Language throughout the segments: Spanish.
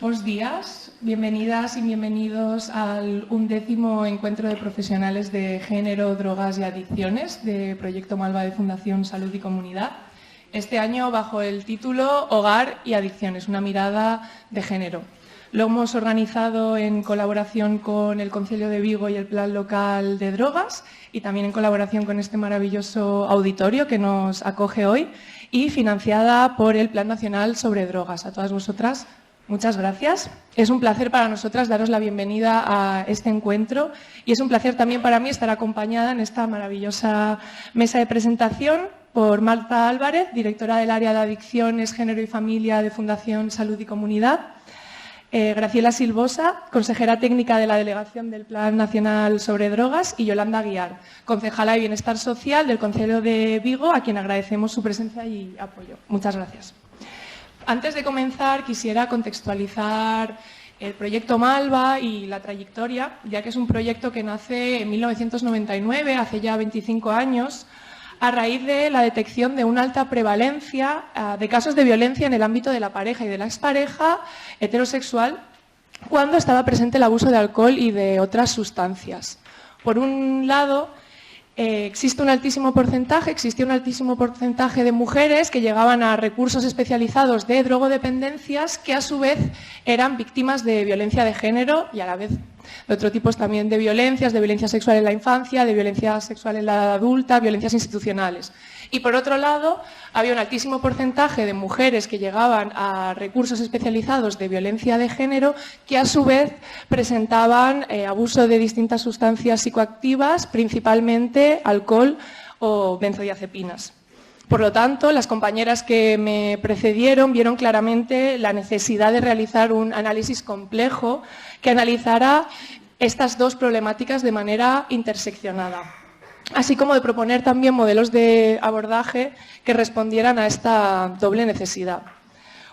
Buenos días, bienvenidas y bienvenidos al 11º Encuentro de Profesionales de Género, Drogas y Adicciones de Proyecto Malva de Fundación Salud y Comunidad. Este año bajo el título Hogar y Adicciones, una mirada de género. Lo hemos organizado en colaboración con el Concello de Vigo y el Plan Local de Drogas y también en colaboración con este maravilloso auditorio que nos acoge hoy y financiada por el Plan Nacional sobre Drogas. A todas vosotras, muchas gracias. Es un placer para nosotras daros la bienvenida a este encuentro y es un placer también para mí estar acompañada en esta maravillosa mesa de presentación por Marta Álvarez, directora del área de Adicciones, Género y Familia de Fundación Salud y Comunidad, Graciela Silvosa, consejera técnica de la Delegación del Plan Nacional sobre Drogas, y Yolanda Guiar, concejala de Bienestar Social del Concello de Vigo, a quien agradecemos su presencia y apoyo. Muchas gracias. Antes de comenzar, quisiera contextualizar el proyecto Malva y la trayectoria, ya que es un proyecto que nace en 1999, hace ya 25 años, a raíz de la detección de una alta prevalencia de casos de violencia en el ámbito de la pareja y de la expareja heterosexual cuando estaba presente el abuso de alcohol y de otras sustancias. Por un lado, existía un altísimo porcentaje de mujeres que llegaban a recursos especializados de drogodependencias que a su vez eran víctimas de violencia de género y a la vez de otros tipos también de violencia sexual en la infancia, de violencia sexual en la edad adulta, violencias institucionales. Y por otro lado, había un altísimo porcentaje de mujeres que llegaban a recursos especializados de violencia de género que a su vez presentaban abuso de distintas sustancias psicoactivas, principalmente alcohol o benzodiazepinas. Por lo tanto, las compañeras que me precedieron vieron claramente la necesidad de realizar un análisis complejo que analizara estas dos problemáticas de manera interseccionada, así como de proponer también modelos de abordaje que respondieran a esta doble necesidad.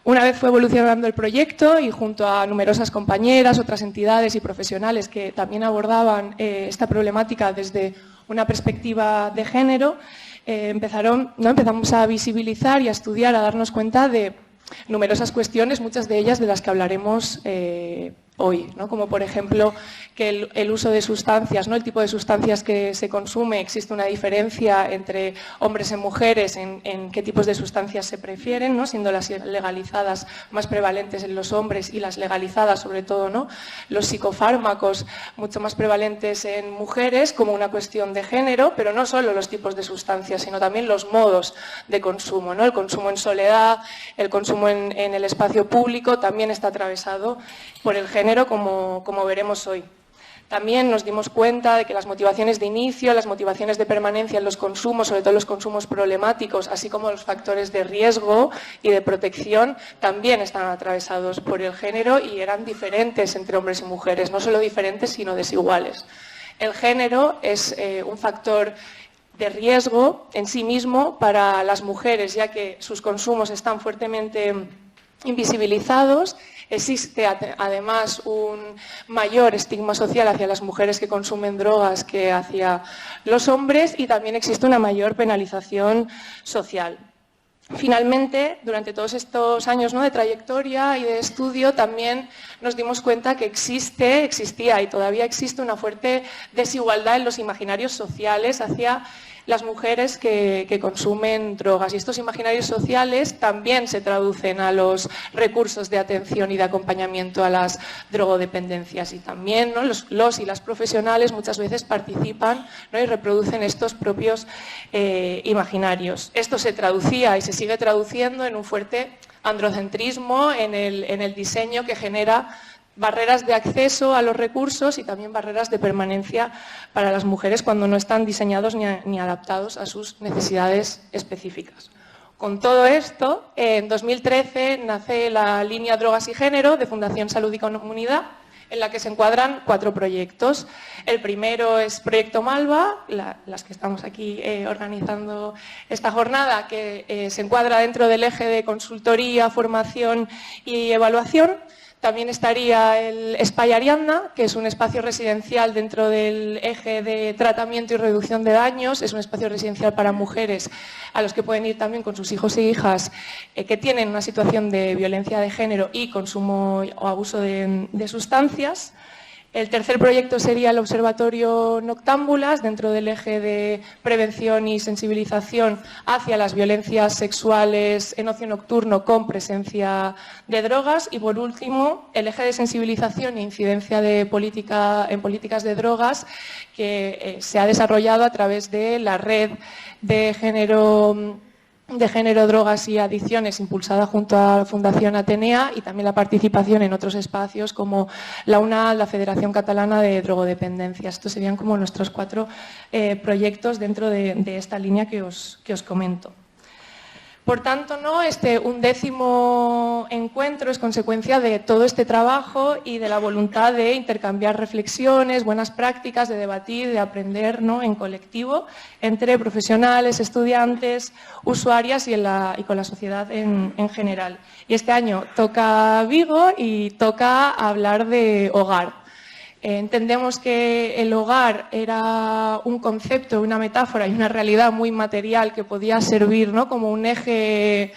Una vez fue evolucionando el proyecto y junto a numerosas compañeras, otras entidades y profesionales que también abordaban esta problemática desde una perspectiva de género, empezamos a visibilizar y a estudiar, a darnos cuenta de numerosas cuestiones, muchas de ellas de las que hablaremos hoy, ¿no? Como por ejemplo que el uso de sustancias, ¿no? El tipo de sustancias que se consume, existe una diferencia entre hombres y mujeres en qué tipos de sustancias se prefieren, ¿no? Siendo las legalizadas más prevalentes en los hombres y las legalizadas sobre todo, ¿no? Los psicofármacos mucho más prevalentes en mujeres como una cuestión de género, pero no solo los tipos de sustancias, sino también los modos de consumo, ¿no? El consumo en soledad, el consumo en el espacio público también está atravesado por el género, como veremos hoy. También nos dimos cuenta de que las motivaciones de inicio, las motivaciones de permanencia en los consumos, sobre todo los consumos problemáticos, así como los factores de riesgo y de protección, también están atravesados por el género y eran diferentes entre hombres y mujeres, no solo diferentes, sino desiguales. El género es un factor de riesgo en sí mismo para las mujeres, ya que sus consumos están fuertemente invisibilizados. Existe además un mayor estigma social hacia las mujeres que consumen drogas que hacia los hombres y también existe una mayor penalización social. Finalmente, durante todos estos años, ¿no?, de trayectoria y de estudio, también nos dimos cuenta que existía y todavía existe una fuerte desigualdad en los imaginarios sociales hacia las mujeres que consumen drogas. Y estos imaginarios sociales también se traducen a los recursos de atención y de acompañamiento a las drogodependencias. Y también, ¿no?, los y las profesionales muchas veces participan, ¿no?, y reproducen estos propios imaginarios. Esto se traducía y se sigue traduciendo en un fuerte androcentrismo en el diseño que genera barreras de acceso a los recursos y también barreras de permanencia para las mujeres cuando no están diseñados ni adaptados a sus necesidades específicas. Con todo esto, en 2013 nace la línea Drogas y Género de Fundación Salud y Comunidad, en la que se encuadran 4 proyectos. El primero es Proyecto Malva, las que estamos aquí organizando esta jornada, que se encuadra dentro del eje de consultoría, formación y evaluación. También estaría el Espai Ariadna, que es un espacio residencial dentro del eje de tratamiento y reducción de daños. Es un espacio residencial para mujeres a los que pueden ir también con sus hijos e hijas que tienen una situación de violencia de género y consumo o abuso de sustancias. El tercer proyecto sería el Observatorio Noctámbulas, dentro del eje de prevención y sensibilización hacia las violencias sexuales en ocio nocturno con presencia de drogas. Y, por último, el eje de sensibilización e incidencia en políticas de drogas, que se ha desarrollado a través de la red de género, drogas y adicciones, impulsada junto a la Fundación Atenea, y también la participación en otros espacios como la UNAD, la Federación Catalana de Drogodependencias. Estos serían como nuestros 4 proyectos dentro de esta línea que os comento. Por tanto, ¿no? Este 11º encuentro es consecuencia de todo este trabajo y de la voluntad de intercambiar reflexiones, buenas prácticas, de debatir, de aprender, ¿no? En colectivo entre profesionales, estudiantes, usuarias y con la sociedad en general. Y este año toca Vigo y toca hablar de hogar. Entendemos que el hogar era un concepto, una metáfora y una realidad muy material que podía servir, ¿no? Como un eje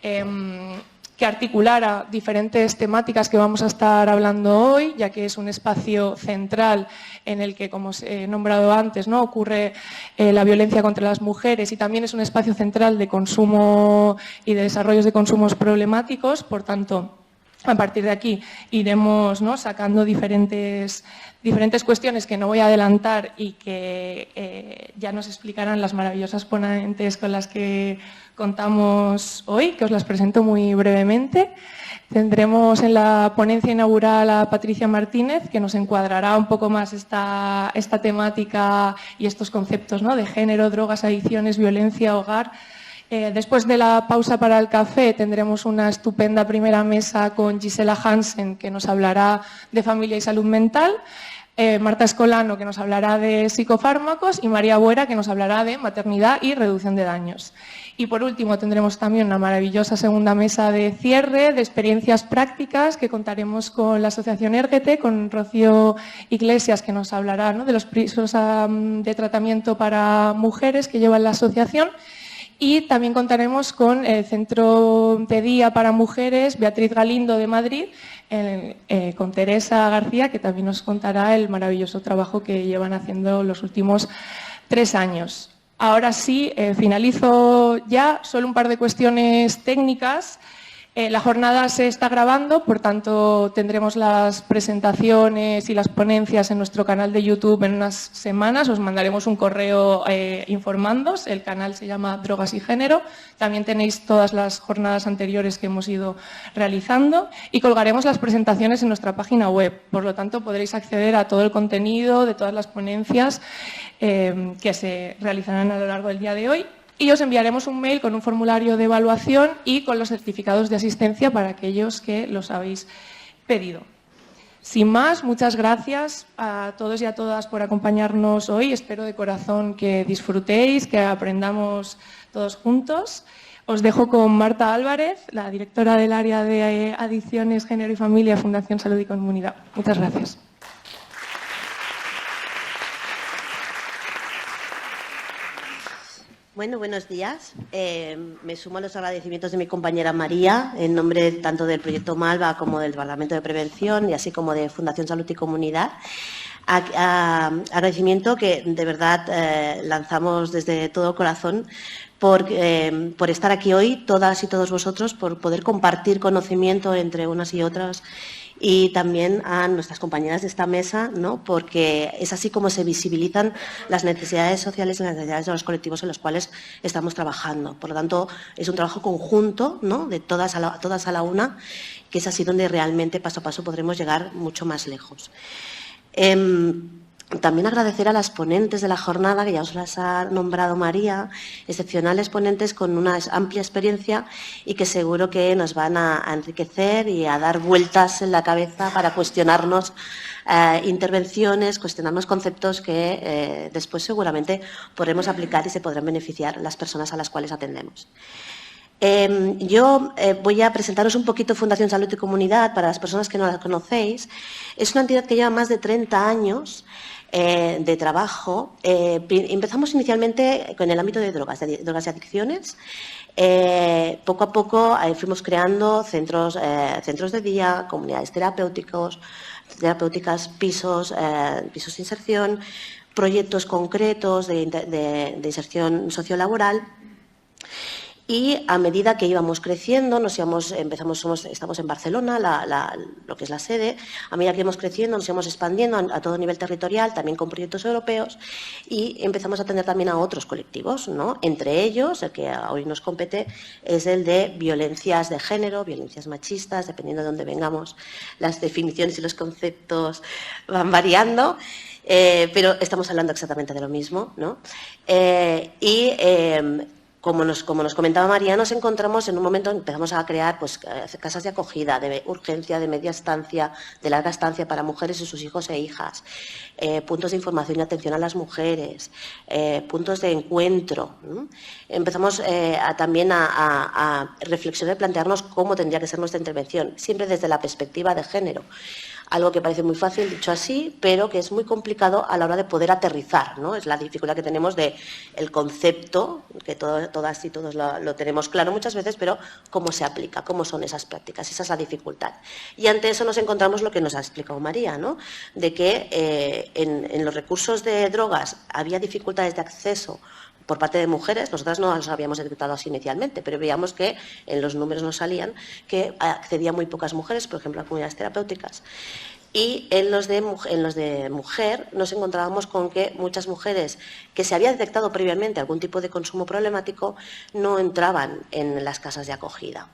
que articulara diferentes temáticas que vamos a estar hablando hoy, ya que es un espacio central en el que, como os he nombrado antes, ¿no? Ocurre la violencia contra las mujeres, y también es un espacio central de consumo y de desarrollos de consumos problemáticos. Por tanto, a partir de aquí iremos, ¿no? Sacando diferentes cuestiones que no voy a adelantar y que ya nos explicarán las maravillosas ponentes con las que contamos hoy, que os las presento muy brevemente. Tendremos en la ponencia inaugural a Patricia Martínez, que nos encuadrará un poco más esta temática y estos conceptos, ¿no? De género, drogas, adicciones, violencia, hogar. Después de la pausa para el café tendremos una estupenda primera mesa con Gisela Hansen, que nos hablará de familia y salud mental, Marta Escolano, que nos hablará de psicofármacos, y María Buera, que nos hablará de maternidad y reducción de daños. Y por último tendremos también una maravillosa segunda mesa de cierre de experiencias prácticas que contaremos con la Asociación Érguete, con Rocío Iglesias, que nos hablará, ¿no? De los pisos de tratamiento para mujeres que lleva la asociación. Y también contaremos con el Centro de Día para Mujeres Beatriz Galindo de Madrid, con Teresa García, que también nos contará el maravilloso trabajo que llevan haciendo los últimos 3 años. Ahora sí, finalizo ya, solo un par de cuestiones técnicas. La jornada se está grabando, por tanto tendremos las presentaciones y las ponencias en nuestro canal de YouTube en unas semanas. Os mandaremos un correo informándoos. El canal se llama Drogas y Género. También tenéis todas las jornadas anteriores que hemos ido realizando, y colgaremos las presentaciones en nuestra página web. Por lo tanto, podréis acceder a todo el contenido de todas las ponencias que se realizarán a lo largo del día de hoy. Y os enviaremos un mail con un formulario de evaluación y con los certificados de asistencia para aquellos que los habéis pedido. Sin más, muchas gracias a todos y a todas por acompañarnos hoy. Espero de corazón que disfrutéis, que aprendamos todos juntos. Os dejo con Marta Álvarez, la directora del área de Adicciones, Género y Familia, Fundación Salud y Comunidad. Muchas gracias. Bueno, buenos días. Me sumo a los agradecimientos de mi compañera María, en nombre tanto del Proyecto Malva como del Departamento de Prevención y así como de Fundación Salud y Comunidad. Agradecimiento que de verdad lanzamos desde todo corazón por estar aquí hoy, todas y todos vosotros, por poder compartir conocimiento entre unas y otras, y también a nuestras compañeras de esta mesa, ¿no? Porque es así como se visibilizan las necesidades sociales y las necesidades de los colectivos en los cuales estamos trabajando. Por lo tanto, es un trabajo conjunto, ¿no? De todas a la una, que es así donde realmente paso a paso podremos llegar mucho más lejos. También agradecer a las ponentes de la jornada, que ya os las ha nombrado María, excepcionales ponentes con una amplia experiencia y que seguro que nos van a enriquecer y a dar vueltas en la cabeza para cuestionarnos intervenciones, cuestionarnos conceptos que después seguramente podremos aplicar y se podrán beneficiar las personas a las cuales atendemos. Yo voy a presentaros un poquito Fundación Salud y Comunidad para las personas que no la conocéis. Es una entidad que lleva más de 30 años de trabajo. Empezamos inicialmente con el ámbito de drogas y adicciones. Poco a poco fuimos creando centros de día, comunidades terapéuticas, pisos de inserción, proyectos concretos de inserción sociolaboral. Y a medida que íbamos creciendo, estamos en Barcelona, lo que es la sede, a medida que íbamos creciendo nos íbamos expandiendo a todo nivel territorial, también con proyectos europeos, y empezamos a atender también a otros colectivos, ¿no? Entre ellos, el que hoy nos compete, es el de violencias de género, violencias machistas, dependiendo de dónde vengamos, las definiciones y los conceptos van variando, pero estamos hablando exactamente de lo mismo, ¿no? Como nos comentaba María, nos encontramos en un momento, empezamos a crear pues, casas de acogida, de urgencia, de media estancia, de larga estancia para mujeres y sus hijos e hijas, puntos de información y atención a las mujeres, puntos de encuentro. Empezamos también a reflexionar y plantearnos cómo tendría que ser nuestra intervención, siempre desde la perspectiva de género. Algo que parece muy fácil dicho así, pero que es muy complicado a la hora de poder aterrizar, ¿no? Es la dificultad que tenemos del concepto, que todas y todos lo tenemos claro muchas veces, pero cómo se aplica, cómo son esas prácticas, esa es la dificultad. Y ante eso nos encontramos lo que nos ha explicado María, ¿no? De que en los recursos de drogas había dificultades de acceso por parte de mujeres. Nosotras no las habíamos detectado así inicialmente, pero veíamos que en los números nos salían que accedían muy pocas mujeres, por ejemplo, a comunidades terapéuticas. Y en los de mujer nos encontrábamos con que muchas mujeres que se había detectado previamente algún tipo de consumo problemático no entraban en las casas de acogida.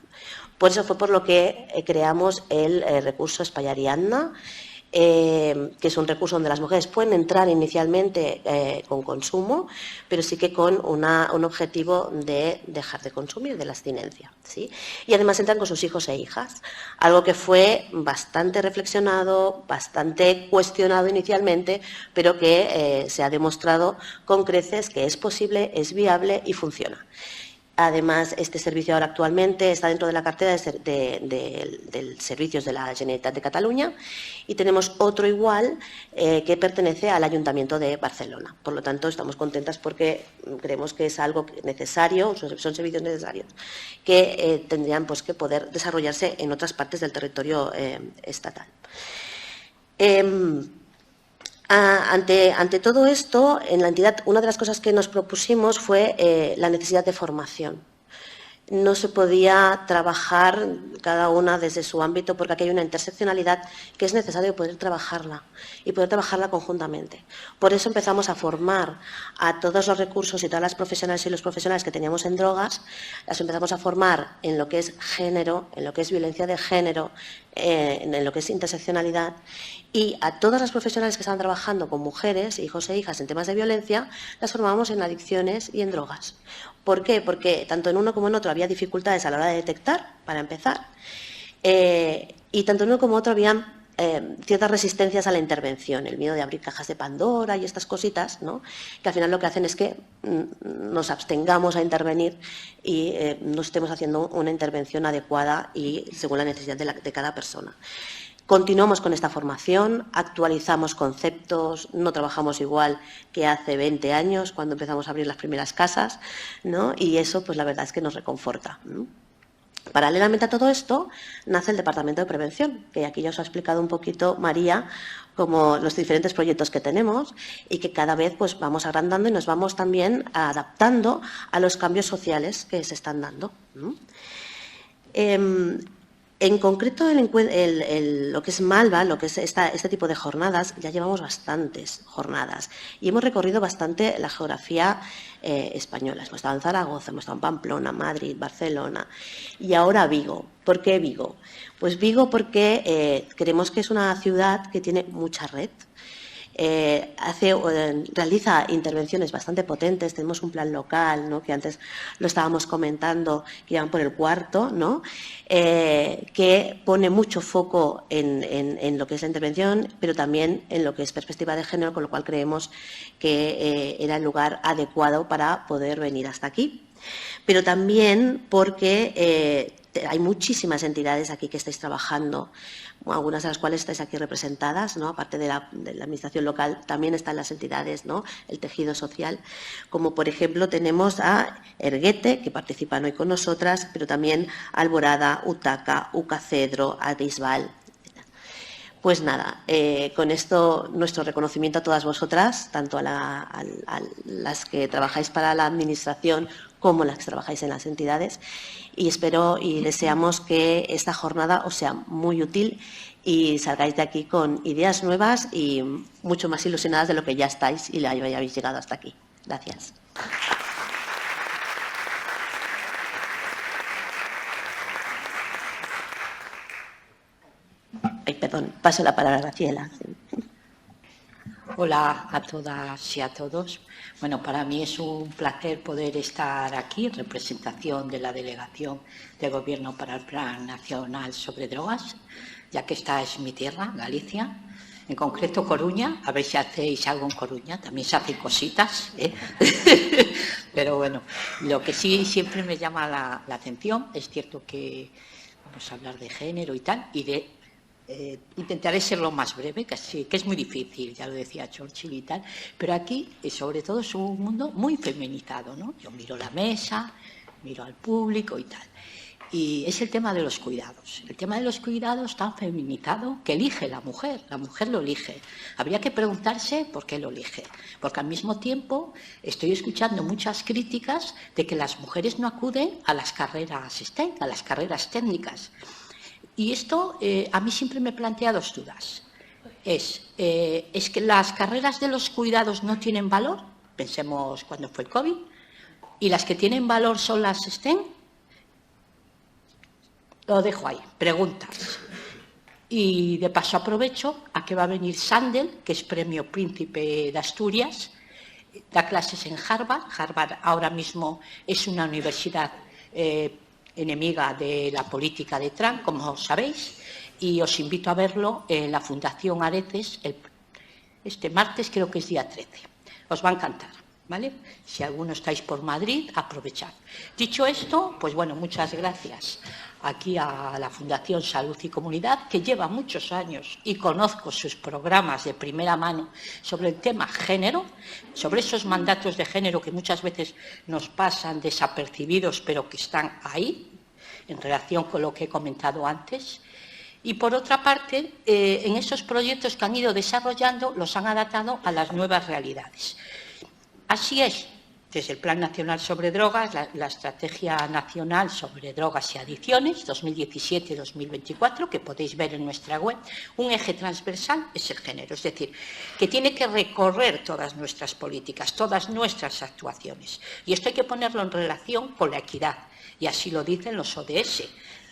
Por eso fue por lo que creamos el recurso Espai Ariadna, que es un recurso donde las mujeres pueden entrar inicialmente con consumo, pero sí que con un objetivo de dejar de consumir, de la abstinencia, ¿sí? Y además entran con sus hijos e hijas, algo que fue bastante reflexionado, bastante cuestionado inicialmente, pero que se ha demostrado con creces que es posible, es viable y funciona. Además, este servicio ahora actualmente está dentro de la cartera de servicios de la Generalitat de Cataluña y tenemos otro igual que pertenece al Ayuntamiento de Barcelona. Por lo tanto, estamos contentas porque creemos que es algo necesario, son servicios necesarios que tendrían pues, que poder desarrollarse en otras partes del territorio estatal. Ante todo esto, en la entidad, una de las cosas que nos propusimos fue la necesidad de formación. No se podía trabajar cada una desde su ámbito porque aquí hay una interseccionalidad que es necesario poder trabajarla y poder trabajarla conjuntamente. Por eso empezamos a formar a todos los recursos y todas las profesionales y los profesionales que teníamos en drogas, las empezamos a formar en lo que es género, en lo que es violencia de género, en lo que es interseccionalidad, y a todas las profesionales que estaban trabajando con mujeres, hijos e hijas en temas de violencia, las formábamos en adicciones y en drogas. ¿Por qué? Porque tanto en uno como en otro había dificultades a la hora de detectar, para empezar, y tanto en uno como en otro había ciertas resistencias a la intervención, el miedo de abrir cajas de Pandora y estas cositas, ¿no? Que al final lo que hacen es que nos abstengamos a intervenir y no estemos haciendo una intervención adecuada y según la necesidad de cada persona. Continuamos con esta formación, actualizamos conceptos, no trabajamos igual que hace 20 años cuando empezamos a abrir las primeras casas, ¿no? Y eso, pues la verdad es que nos reconforta, ¿no? Paralelamente a todo esto, nace el Departamento de Prevención, que aquí ya os ha explicado un poquito María, como los diferentes proyectos que tenemos y que cada vez pues, vamos agrandando y nos vamos también adaptando a los cambios sociales que se están dando, ¿no? En concreto, lo que es Malva, lo que es este tipo de jornadas, ya llevamos bastantes jornadas y hemos recorrido bastante la geografía española. Hemos estado en Zaragoza, hemos estado en Pamplona, Madrid, Barcelona y ahora Vigo. ¿Por qué Vigo? Pues Vigo porque creemos que es una ciudad que tiene mucha red. Realiza intervenciones bastante potentes. Tenemos un plan local, ¿no? Que antes lo estábamos comentando, que llevan por el cuarto, ¿no? Que pone mucho foco en lo que es la intervención, pero también en lo que es perspectiva de género, con lo cual creemos que era el lugar adecuado para poder venir hasta aquí. pero también porque hay muchísimas entidades aquí que estáis trabajando, algunas de las cuales estáis aquí representadas, ¿no? Aparte de la administración local, también están las entidades, ¿no? El tejido social, como por ejemplo tenemos a Erguete, que participan hoy con nosotras, pero también Alborada, Utaca, Ucacedro, Arisbal. Pues nada, con esto nuestro reconocimiento a todas vosotras, tanto a las que trabajáis para la administración como las que trabajáis en las entidades, y espero y deseamos que esta jornada os sea muy útil y salgáis de aquí con ideas nuevas y mucho más ilusionadas de lo que ya estáis y habéis llegado hasta aquí. Gracias. Ay, perdón, paso la palabra a Graciela. Hola a todas y a todos. Bueno, para mí es un placer poder estar aquí en representación de la Delegación de Gobierno para el Plan Nacional sobre Drogas, ya que esta es mi tierra, Galicia, en concreto Coruña. A ver si hacéis algo en Coruña, también se hacen cositas, ¿eh? Pero bueno, lo que sí siempre me llama la atención, es cierto que vamos a hablar de género y tal, y de intentaré ser lo más breve, que es muy difícil, ya lo decía Churchill y tal, pero aquí sobre todo es un mundo muy feminizado, ¿no? Yo miro la mesa, miro al público y tal, y es el tema de los cuidados. El tema de los cuidados tan feminizado que elige la mujer lo elige. Habría que preguntarse por qué lo elige, porque al mismo tiempo estoy escuchando muchas críticas de que las mujeres no acuden a las carreras STEM, a las carreras técnicas. Y esto a mí siempre me plantea dos dudas. ¿Es que las carreras de los cuidados no tienen valor? Pensemos cuando fue el COVID. ¿Y las que tienen valor son las STEM? Lo dejo ahí, preguntas. Y de paso aprovecho a que va a venir Sandel, que es Premio Príncipe de Asturias, da clases en Harvard. Harvard ahora mismo es una universidad enemiga de la política de Trump, como sabéis, y os invito a verlo en la Fundación Areces este martes, creo que es día 13. Os va a encantar, ¿vale? Si alguno estáis por Madrid, aprovechad. Dicho esto, pues bueno, muchas gracias aquí a la Fundación Salud y Comunidad, que lleva muchos años y conozco sus programas de primera mano sobre el tema género, sobre esos mandatos de género que muchas veces nos pasan desapercibidos, pero que están ahí, en relación con lo que he comentado antes. Y por otra parte, en esos proyectos que han ido desarrollando, los han adaptado a las nuevas realidades. Así es. Desde el Plan Nacional sobre Drogas, la Estrategia Nacional sobre Drogas y Adicciones 2017-2024, que podéis ver en nuestra web, un eje transversal es el género, es decir, que tiene que recorrer todas nuestras políticas, todas nuestras actuaciones. Y esto hay que ponerlo en relación con la equidad, y así lo dicen los ODS,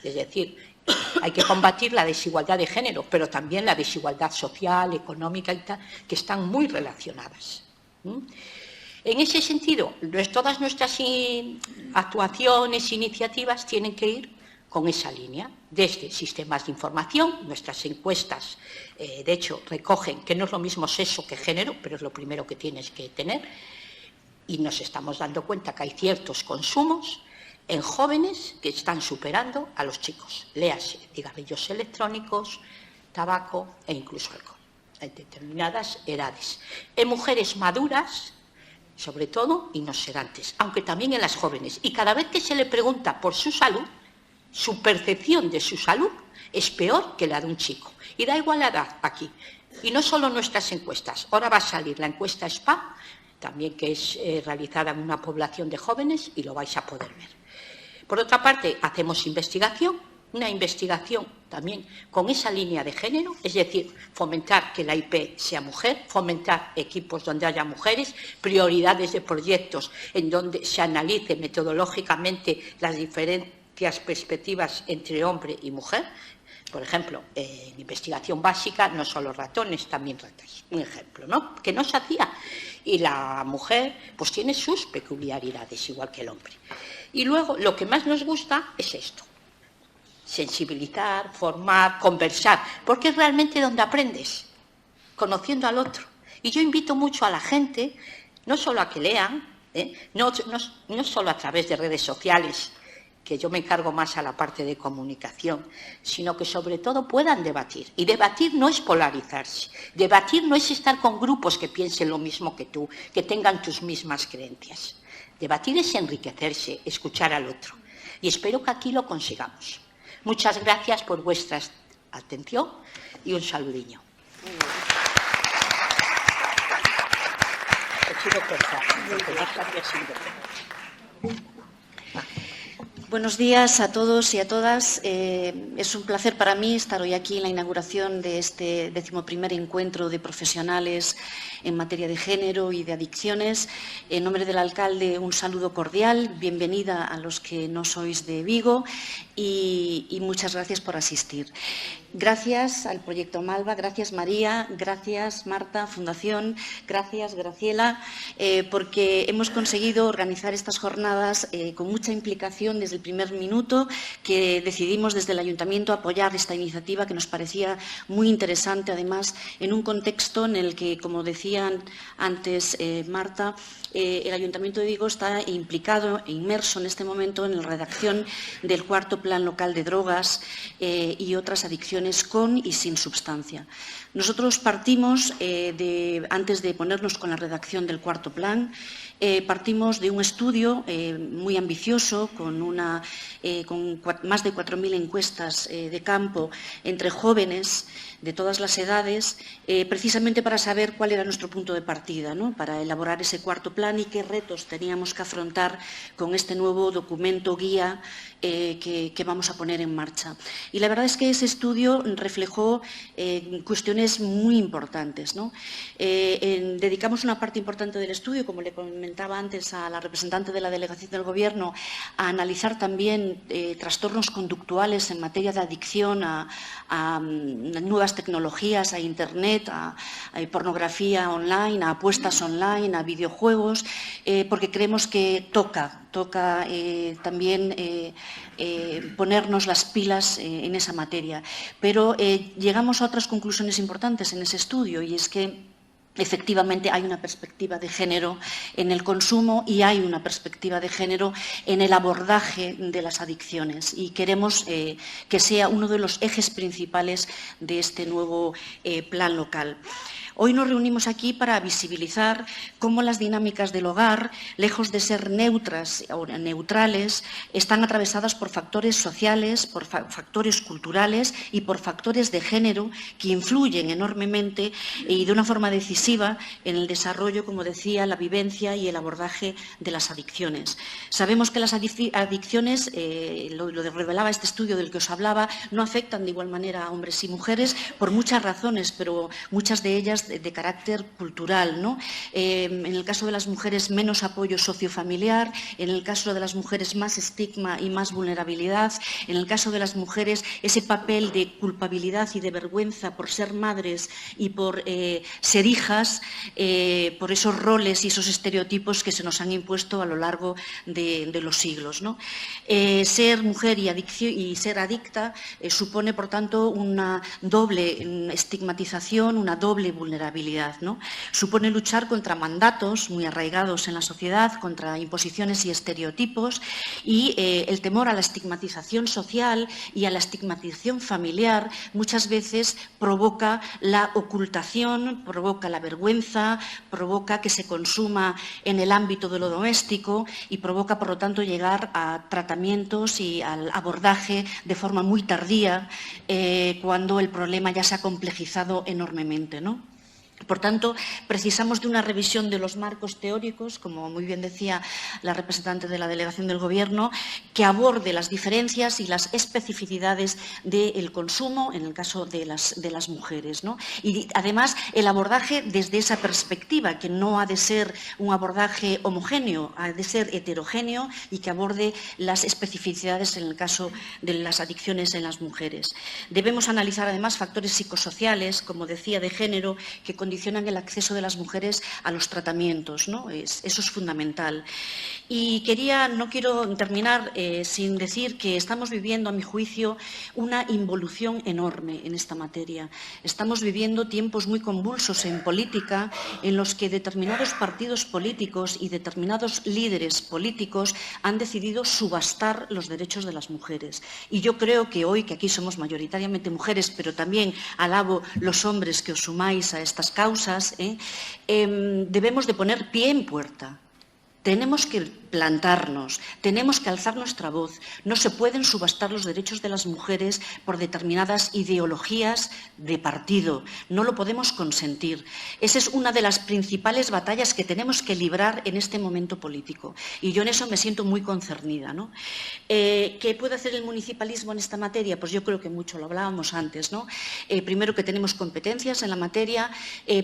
es decir, hay que combatir la desigualdad de género, pero también la desigualdad social, económica y tal, que están muy relacionadas. En ese sentido, todas nuestras actuaciones, iniciativas tienen que ir con esa línea, desde sistemas de información, nuestras encuestas, de hecho, recogen que no es lo mismo sexo que género, pero es lo primero que tienes que tener, y nos estamos dando cuenta que hay ciertos consumos en jóvenes que están superando a los chicos, léase cigarrillos electrónicos, tabaco e incluso alcohol, en determinadas edades. En mujeres maduras, sobre todo, y no sedantes, aunque también en las jóvenes. Y cada vez que se le pregunta por su salud, su percepción de su salud es peor que la de un chico. Y da igual la edad aquí. Y no solo nuestras encuestas. Ahora va a salir la encuesta SPA, también que es realizada en una población de jóvenes, y lo vais a poder ver. Por otra parte, hacemos investigación. Una investigación también con esa línea de género, es decir, fomentar que la IP sea mujer, fomentar equipos donde haya mujeres, prioridades de proyectos en donde se analice metodológicamente las diferentes perspectivas entre hombre y mujer. Por ejemplo, en investigación básica, no solo ratones, también ratas. Un ejemplo, ¿no? Que no se hacía. Y la mujer pues tiene sus peculiaridades, igual que el hombre. Y luego, lo que más nos gusta es esto. Sensibilizar, formar, conversar, porque es realmente donde aprendes, conociendo al otro. Y yo invito mucho a la gente, no solo a que lean, No solo a través de redes sociales, que yo me encargo más a la parte de comunicación, sino que sobre todo puedan debatir. Y debatir no es polarizarse, debatir no es estar con grupos que piensen lo mismo que tú, que tengan tus mismas creencias. Debatir es enriquecerse, escuchar al otro. Y espero que aquí lo consigamos. Muchas gracias por vuestra atención y un saludiño. Buenos días a todos y a todas. Es un placer para mí estar hoy aquí en la inauguración de este 11º encuentro de profesionales en materia de género y de adicciones. En nombre del alcalde, un saludo cordial, bienvenida a los que no sois de Vigo y muchas gracias por asistir. Gracias al Proyecto Malva, gracias María, gracias Marta, Fundación, gracias Graciela, porque hemos conseguido organizar estas jornadas con mucha implicación desde el primer minuto, que decidimos desde el Ayuntamiento apoyar esta iniciativa que nos parecía muy interesante, además en un contexto en el que, como decían antes Marta, el Ayuntamiento de Vigo está implicado e inmerso en este momento en la redacción del 4º Plan Local de Drogas y otras adicciones con y sin sustancia. Nosotros partimos, antes de ponernos con la redacción del 4º plan, partimos de un estudio muy ambicioso con más de 4.000 encuestas de campo entre jóvenes de todas las edades, precisamente para saber cuál era nuestro punto de partida, ¿no?, para elaborar ese 4º plan y qué retos teníamos que afrontar con este nuevo documento guía que vamos a poner en marcha. Y la verdad es que ese estudio reflejó cuestiones muy importantes, ¿no? Dedicamos una parte importante del estudio, como le comentaba antes a la representante de la delegación del Gobierno, a analizar también trastornos conductuales en materia de adicción a nuevas tecnologías, a Internet, a pornografía online, a apuestas online, a videojuegos, porque creemos que toca también ponernos las pilas en esa materia. Pero llegamos a otras conclusiones importantes en ese estudio, y es que efectivamente hay una perspectiva de género en el consumo y hay una perspectiva de género en el abordaje de las adicciones, y queremos que sea uno de los ejes principales de este nuevo plan local. Hoy nos reunimos aquí para visibilizar cómo las dinámicas del hogar, lejos de ser neutras o neutrales, están atravesadas por factores sociales, por factores culturales y por factores de género que influyen enormemente y de una forma decisiva en el desarrollo, como decía, la vivencia y el abordaje de las adicciones. Sabemos que las adicciones, lo revelaba este estudio del que os hablaba, no afectan de igual manera a hombres y mujeres por muchas razones, pero muchas de ellas de carácter cultural, ¿no? En el caso de las mujeres, menos apoyo sociofamiliar; en el caso de las mujeres, más estigma y más vulnerabilidad; en el caso de las mujeres, ese papel de culpabilidad y de vergüenza por ser madres y por ser hijas, por esos roles y esos estereotipos que se nos han impuesto a lo largo de los siglos, ¿no? Ser mujer y ser adicta supone, por tanto, una doble estigmatización, una doble vulnerabilidad, ¿no? Supone luchar contra mandatos muy arraigados en la sociedad, contra imposiciones y estereotipos, y el temor a la estigmatización social y a la estigmatización familiar muchas veces provoca la ocultación, provoca la vergüenza, provoca que se consuma en el ámbito de lo doméstico y provoca, por lo tanto, llegar a tratamientos y al abordaje de forma muy tardía, cuando el problema ya se ha complejizado enormemente, ¿no? Por tanto, precisamos de una revisión de los marcos teóricos, como muy bien decía la representante de la delegación del Gobierno, que aborde las diferencias y las especificidades del consumo en el caso de las mujeres, ¿no? Y además el abordaje desde esa perspectiva, que no ha de ser un abordaje homogéneo, ha de ser heterogéneo y que aborde las especificidades en el caso de las adicciones en las mujeres. Debemos analizar además factores psicosociales, como decía, de género, que condicionan el acceso de las mujeres a los tratamientos, ¿no? Eso es fundamental. Y no quiero terminar sin decir que estamos viviendo, a mi juicio, una involución enorme en esta materia. Estamos viviendo tiempos muy convulsos en política, en los que determinados partidos políticos y determinados líderes políticos han decidido subastar los derechos de las mujeres. Y yo creo que hoy, que aquí somos mayoritariamente mujeres, pero también alabo los hombres que os sumáis a estas causas, debemos de poner pie en puerta. Tenemos que plantarnos, tenemos que alzar nuestra voz. No se pueden subastar los derechos de las mujeres por determinadas ideologías de partido. No lo podemos consentir. Esa es una de las principales batallas que tenemos que librar en este momento político. Y yo en eso me siento muy concernida, ¿no? ¿Qué puede hacer el municipalismo en esta materia? Pues yo creo que mucho, lo hablábamos antes, ¿no? Primero, que tenemos competencias en la materia,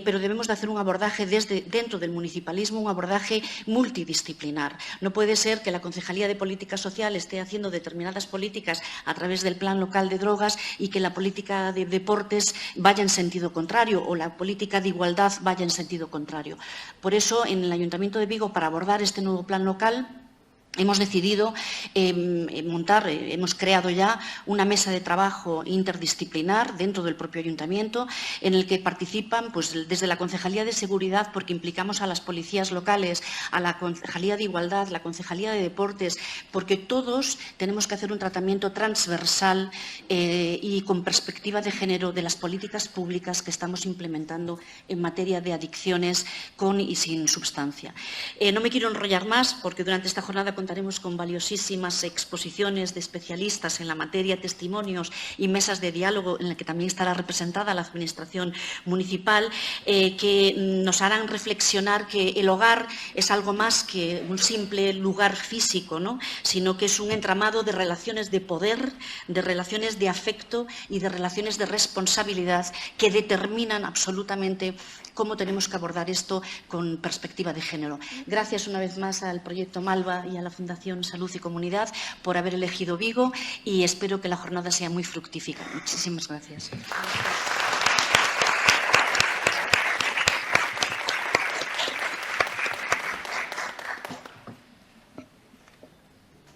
pero debemos de hacer un abordaje dentro del municipalismo, un abordaje multidisciplinar. No puede ser que la Concejalía de Política Social esté haciendo determinadas políticas a través del Plan Local de Drogas y que la política de deportes vaya en sentido contrario o la política de igualdad vaya en sentido contrario. Por eso, en el Ayuntamiento de Vigo, para abordar este nuevo plan local, hemos decidido hemos creado ya una mesa de trabajo interdisciplinar dentro del propio ayuntamiento, en el que participan pues, desde la Concejalía de Seguridad, porque implicamos a las policías locales, a la Concejalía de Igualdad, la Concejalía de Deportes, porque todos tenemos que hacer un tratamiento transversal y con perspectiva de género de las políticas públicas que estamos implementando en materia de adicciones con y sin sustancia. No me quiero enrollar más, porque durante esta jornada contaremos con valiosísimas exposiciones de especialistas en la materia, testimonios y mesas de diálogo en la que también estará representada la Administración municipal, que nos harán reflexionar que el hogar es algo más que un simple lugar físico, ¿no? Sino que es un entramado de relaciones de poder, de relaciones de afecto y de relaciones de responsabilidad que determinan absolutamente cómo tenemos que abordar esto con perspectiva de género. Gracias una vez más al Proyecto Malva y a la Fundación Salud y Comunidad por haber elegido Vigo y espero que la jornada sea muy fructífera. Muchísimas gracias.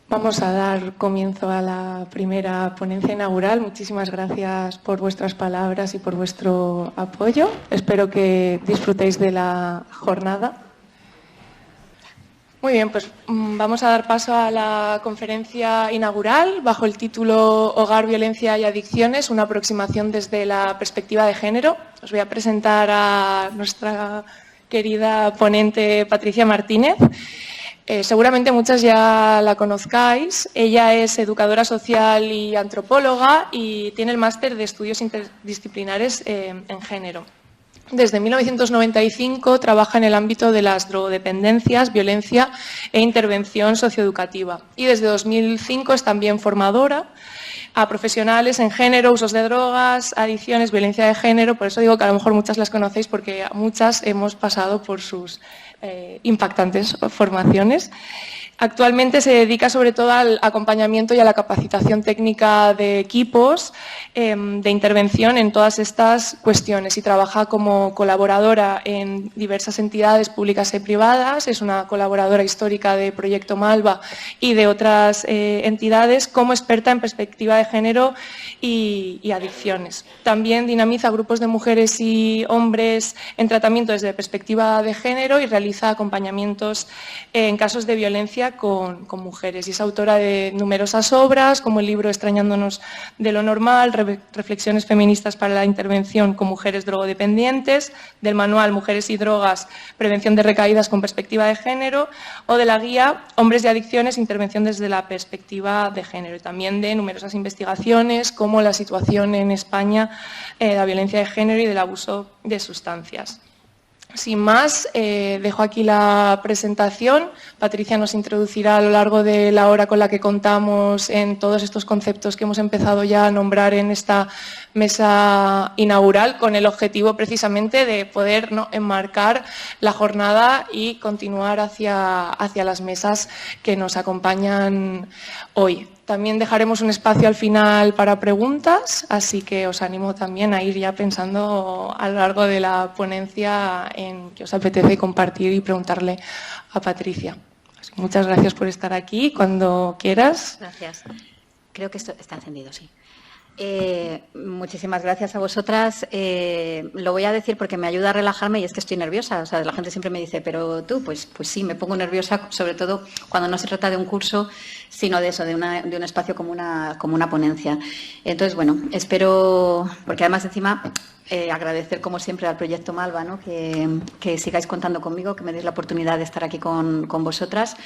Vamos a dar comienzo a la primera ponencia inaugural. Muchísimas gracias por vuestras palabras y por vuestro apoyo. Espero que disfrutéis de la jornada. Muy bien, pues vamos a dar paso a la conferencia inaugural bajo el título Hogar, Violencia y Adicciones, una aproximación desde la perspectiva de género. Os voy a presentar a nuestra querida ponente Patricia Martínez. Seguramente muchas ya la conozcáis. Ella es educadora social y antropóloga y tiene el máster de estudios interdisciplinares en género. Desde 1995 trabaja en el ámbito de las drogodependencias, violencia e intervención socioeducativa. Y desde 2005 es también formadora a profesionales en género, usos de drogas, adicciones, violencia de género. Por eso digo que a lo mejor muchas las conocéis porque muchas hemos pasado por sus impactantes formaciones. Actualmente se dedica sobre todo al acompañamiento y a la capacitación técnica de equipos de intervención en todas estas cuestiones y trabaja como colaboradora en diversas entidades públicas y privadas. Es una colaboradora histórica de Proyecto Malva y de otras entidades como experta en perspectiva de género y adicciones. También dinamiza grupos de mujeres y hombres en tratamiento desde perspectiva de género y realiza acompañamientos en casos de violencia con mujeres. Y es autora de numerosas obras, como el libro Extrañándonos de lo normal, Reflexiones feministas para la intervención con mujeres drogodependientes, del manual Mujeres y drogas, prevención de recaídas con perspectiva de género, o de la guía Hombres y adicciones, intervención desde la perspectiva de género. Y también de numerosas investigaciones, como la situación en España de la violencia de género y del abuso de sustancias. Sin más, dejo aquí la presentación. Patricia nos introducirá a lo largo de la hora con la que contamos en todos estos conceptos que hemos empezado ya a nombrar en esta mesa inaugural con el objetivo precisamente de poder, ¿no?, enmarcar la jornada y continuar hacia las mesas que nos acompañan hoy. También dejaremos un espacio al final para preguntas, así que os animo también a ir ya pensando a lo largo de la ponencia en qué os apetece compartir y preguntarle a Patricia. Así que muchas gracias por estar aquí. Cuando quieras. Gracias. Creo que esto está encendido, sí. Muchísimas gracias a vosotras. Lo voy a decir porque me ayuda a relajarme y es que estoy nerviosa. O sea, la gente siempre me dice, pero tú, pues sí, me pongo nerviosa, sobre todo cuando no se trata de un curso, sino de eso, de un espacio como una ponencia. Entonces, bueno, espero, porque además encima agradecer como siempre al Proyecto Malva, ¿no?, que sigáis contando conmigo, que me deis la oportunidad de estar aquí con vosotras.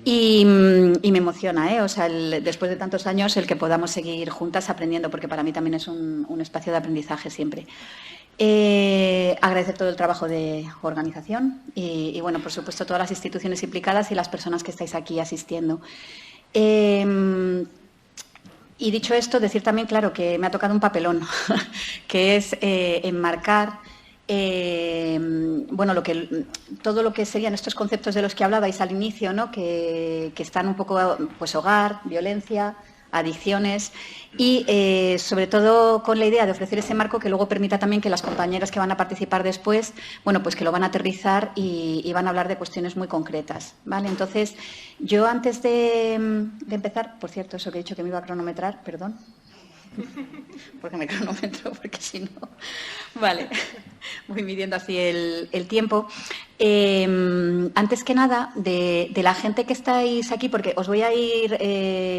Y me emociona, o sea, después de tantos años, el que podamos seguir juntas aprendiendo, porque para mí también es un espacio de aprendizaje siempre. Agradecer todo el trabajo de organización y, bueno, por supuesto, todas las instituciones implicadas y las personas que estáis aquí asistiendo. Y dicho esto, decir también, claro, que me ha tocado un papelón, que es enmarcar bueno, todo lo que serían estos conceptos de los que hablabais al inicio, ¿no?, que están un poco, pues, hogar, violencia, adicciones y, sobre todo, con la idea de ofrecer ese marco que luego permita también que las compañeras que van a participar después, bueno, pues que lo van a aterrizar y van a hablar de cuestiones muy concretas, ¿vale? Entonces, yo antes de empezar, por cierto, eso que he dicho que me iba a cronometrar, perdón, porque me cronometro, porque si no, vale, voy midiendo así el tiempo. Antes que nada, de la gente que estáis aquí, porque os voy a ir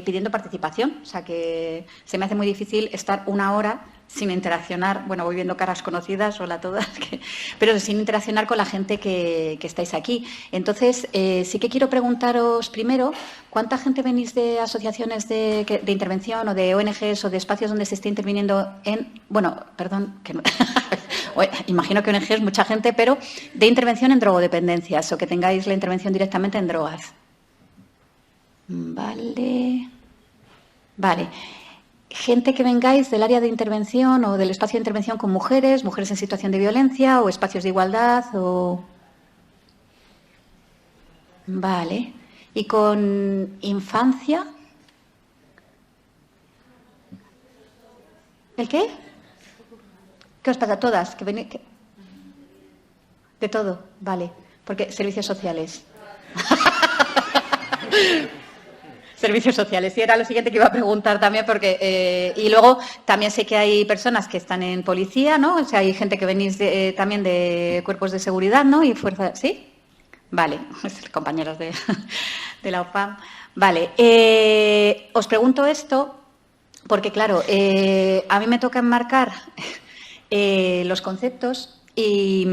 pidiendo participación, o sea que se me hace muy difícil estar una hora sin interaccionar, bueno, voy viendo caras conocidas, hola a todas, pero sin interaccionar con la gente que estáis aquí. Entonces, sí que quiero preguntaros primero, ¿cuánta gente venís de asociaciones de intervención o de ONGs o de espacios donde se esté interviniendo en, bueno, perdón, que no, imagino que ONG es mucha gente, pero de intervención en drogodependencias o que tengáis la intervención directamente en drogas? Vale. Gente que vengáis del área de intervención o del espacio de intervención con mujeres en situación de violencia o espacios de igualdad o... Vale. ¿Y con infancia? ¿El qué? ¿Qué os pasa? ¿Todas? De todo, vale. Porque servicios sociales. Servicios sociales, sí, era lo siguiente que iba a preguntar también, porque y luego también sé que hay personas que están en policía, ¿no? O sea, hay gente que venís también de cuerpos de seguridad, ¿no? Y fuerza, ¿sí? Vale, compañeros de la UFAM. Vale, os pregunto esto porque, claro, a mí me toca enmarcar los conceptos. Y,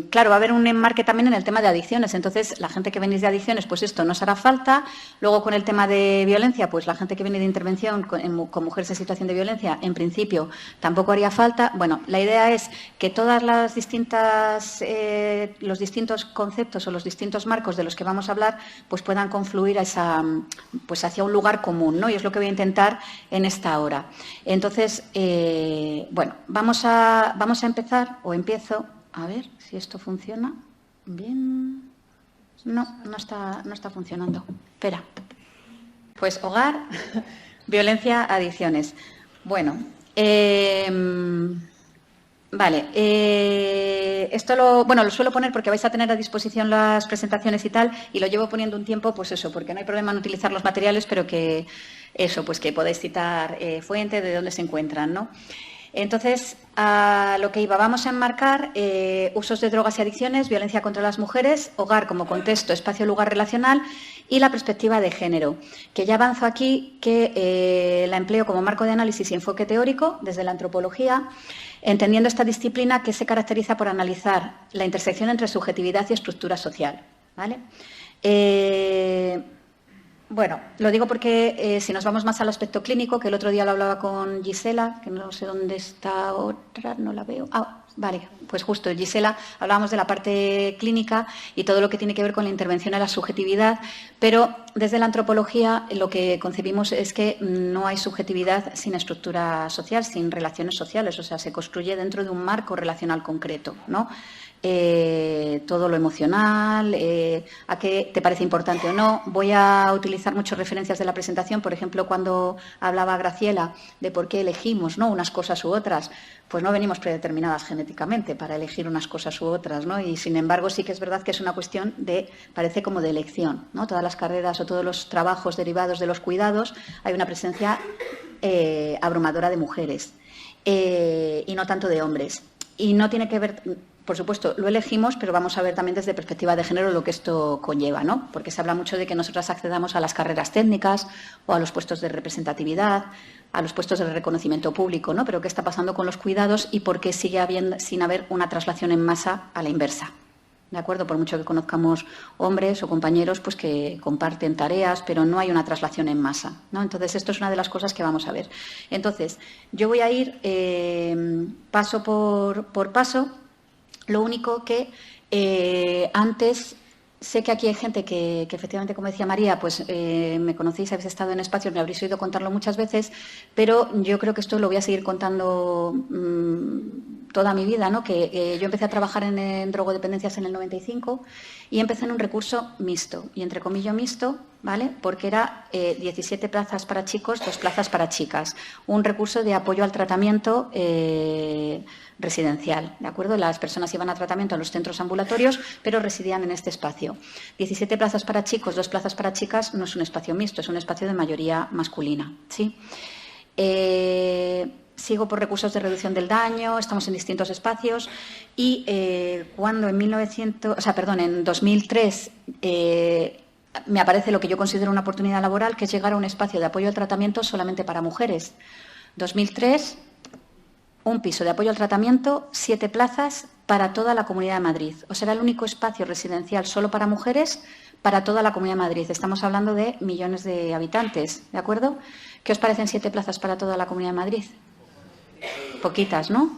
claro, va a haber un enmarque también en el tema de adicciones. Entonces, la gente que venís de adicciones, pues esto no os hará falta. Luego, con el tema de violencia, pues la gente que viene de intervención con mujeres en situación de violencia, en principio, tampoco haría falta. Bueno, la idea es que todas las distintas, los distintos conceptos o los distintos marcos de los que vamos a hablar, pues puedan confluir pues hacia un lugar común, ¿no? Y es lo que voy a intentar en esta hora. Entonces, bueno, vamos a empezar, o empiezo. A ver si esto funciona bien. No está funcionando. Espera. Pues hogar, violencia, adicciones. Bueno, vale. Esto lo suelo poner porque vais a tener a disposición las presentaciones y tal, y lo llevo poniendo un tiempo, pues eso, porque no hay problema en utilizar los materiales, pero que eso, pues que podéis citar fuente de dónde se encuentran, ¿no? Entonces, a lo que iba, vamos a enmarcar usos de drogas y adicciones, violencia contra las mujeres, hogar como contexto, espacio-lugar relacional y la perspectiva de género, que ya avanzo aquí que la empleo como marco de análisis y enfoque teórico desde la antropología, entendiendo esta disciplina que se caracteriza por analizar la intersección entre subjetividad y estructura social, ¿vale? Bueno, lo digo porque si nos vamos más al aspecto clínico, que el otro día lo hablaba con Gisela, que no sé dónde está otra, no la veo. Ah, vale, pues justo, Gisela, hablábamos de la parte clínica y todo lo que tiene que ver con la intervención a la subjetividad, pero desde la antropología lo que concebimos es que no hay subjetividad sin estructura social, sin relaciones sociales, o sea, se construye dentro de un marco relacional concreto, ¿no? Todo lo emocional, a qué te parece importante o no. Voy a utilizar muchas referencias de la presentación, por ejemplo, cuando hablaba Graciela de por qué elegimos, ¿no?, unas cosas u otras, pues no venimos predeterminadas genéticamente para elegir unas cosas u otras, ¿no? Y sin embargo sí que es verdad que es una cuestión parece como de elección, ¿no? Todas las carreras o todos los trabajos derivados de los cuidados hay una presencia abrumadora de mujeres y no tanto de hombres. Y no tiene que ver, por supuesto, lo elegimos, pero vamos a ver también desde perspectiva de género lo que esto conlleva, ¿no? Porque se habla mucho de que nosotras accedamos a las carreras técnicas o a los puestos de representatividad, a los puestos de reconocimiento público, ¿no? Pero ¿qué está pasando con los cuidados y por qué sigue sin haber una traslación en masa a la inversa? ¿De acuerdo? Por mucho que conozcamos hombres o compañeros pues que comparten tareas, pero no hay una traslación en masa, ¿no? Entonces, esto es una de las cosas que vamos a ver. Entonces, yo voy a ir paso por paso. Lo único que antes, sé que aquí hay gente que efectivamente, como decía María, pues me conocéis, habéis estado en espacios, me habréis oído contarlo muchas veces, pero yo creo que esto lo voy a seguir contando toda mi vida, ¿no? Que yo empecé a trabajar en drogodependencias en el 95 y empecé en un recurso mixto, y entre comillas mixto, ¿vale? Porque era 17 plazas para chicos, 2 plazas para chicas. Un recurso de apoyo al tratamiento residencial, ¿de acuerdo? Las personas iban a tratamiento a los centros ambulatorios, pero residían en este espacio. 17 plazas para chicos, 2 plazas para chicas, no es un espacio mixto, es un espacio de mayoría masculina, ¿sí? Sigo por recursos de reducción del daño, estamos en distintos espacios y cuando en 2003 me aparece lo que yo considero una oportunidad laboral, que es llegar a un espacio de apoyo al tratamiento solamente para mujeres. 2003, un piso de apoyo al tratamiento, 7 plazas para toda la Comunidad de Madrid. O sea, era el único espacio residencial solo para mujeres para toda la Comunidad de Madrid. Estamos hablando de millones de habitantes, ¿de acuerdo? ¿Qué os parecen 7 plazas para toda la Comunidad de Madrid? Poquitas, ¿no?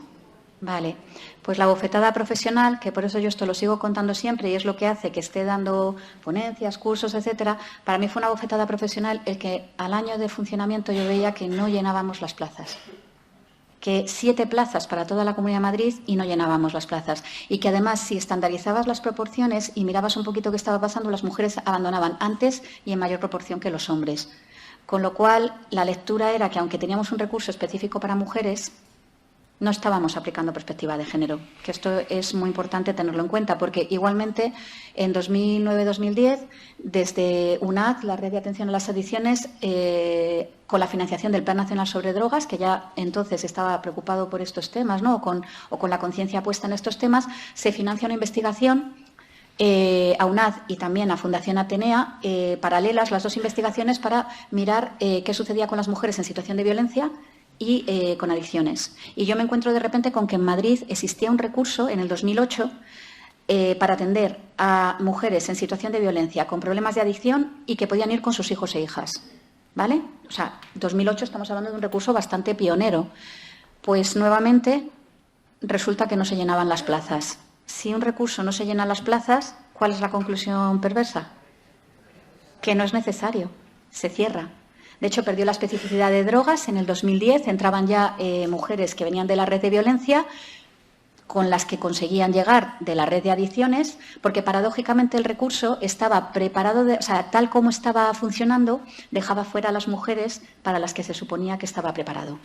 Vale. Pues la bofetada profesional, que por eso yo esto lo sigo contando siempre y es lo que hace que esté dando ponencias, cursos, etcétera, para mí fue una bofetada profesional el que al año de funcionamiento yo veía que no llenábamos las plazas. Que 7 plazas para toda la Comunidad de Madrid y no llenábamos las plazas. Y que además, si estandarizabas las proporciones y mirabas un poquito qué estaba pasando, las mujeres abandonaban antes y en mayor proporción que los hombres. Con lo cual, la lectura era que, aunque teníamos un recurso específico para mujeres, no estábamos aplicando perspectiva de género, que esto es muy importante tenerlo en cuenta, porque igualmente en 2009-2010, desde UNAD, la Red de Atención a las Adicciones, con la financiación del Plan Nacional sobre Drogas, que ya entonces estaba preocupado por estos temas, ¿no? o con la conciencia puesta en estos temas, se financia una investigación a UNAD y también a Fundación Atenea, paralelas, las dos investigaciones, para mirar qué sucedía con las mujeres en situación de violencia y con adicciones. Y yo me encuentro de repente con que en Madrid existía un recurso en el 2008 para atender a mujeres en situación de violencia con problemas de adicción y que podían ir con sus hijos e hijas. ¿Vale? O sea, 2008 estamos hablando de un recurso bastante pionero. Pues nuevamente resulta que no se llenaban las plazas. Si un recurso no se llena las plazas, ¿cuál es la conclusión perversa? Que no es necesario, se cierra. De hecho, perdió la especificidad de drogas. En el 2010 entraban ya mujeres que venían de la red de violencia, con las que conseguían llegar de la red de adicciones, porque paradójicamente el recurso estaba preparado, tal como estaba funcionando, dejaba fuera a las mujeres para las que se suponía que estaba preparado.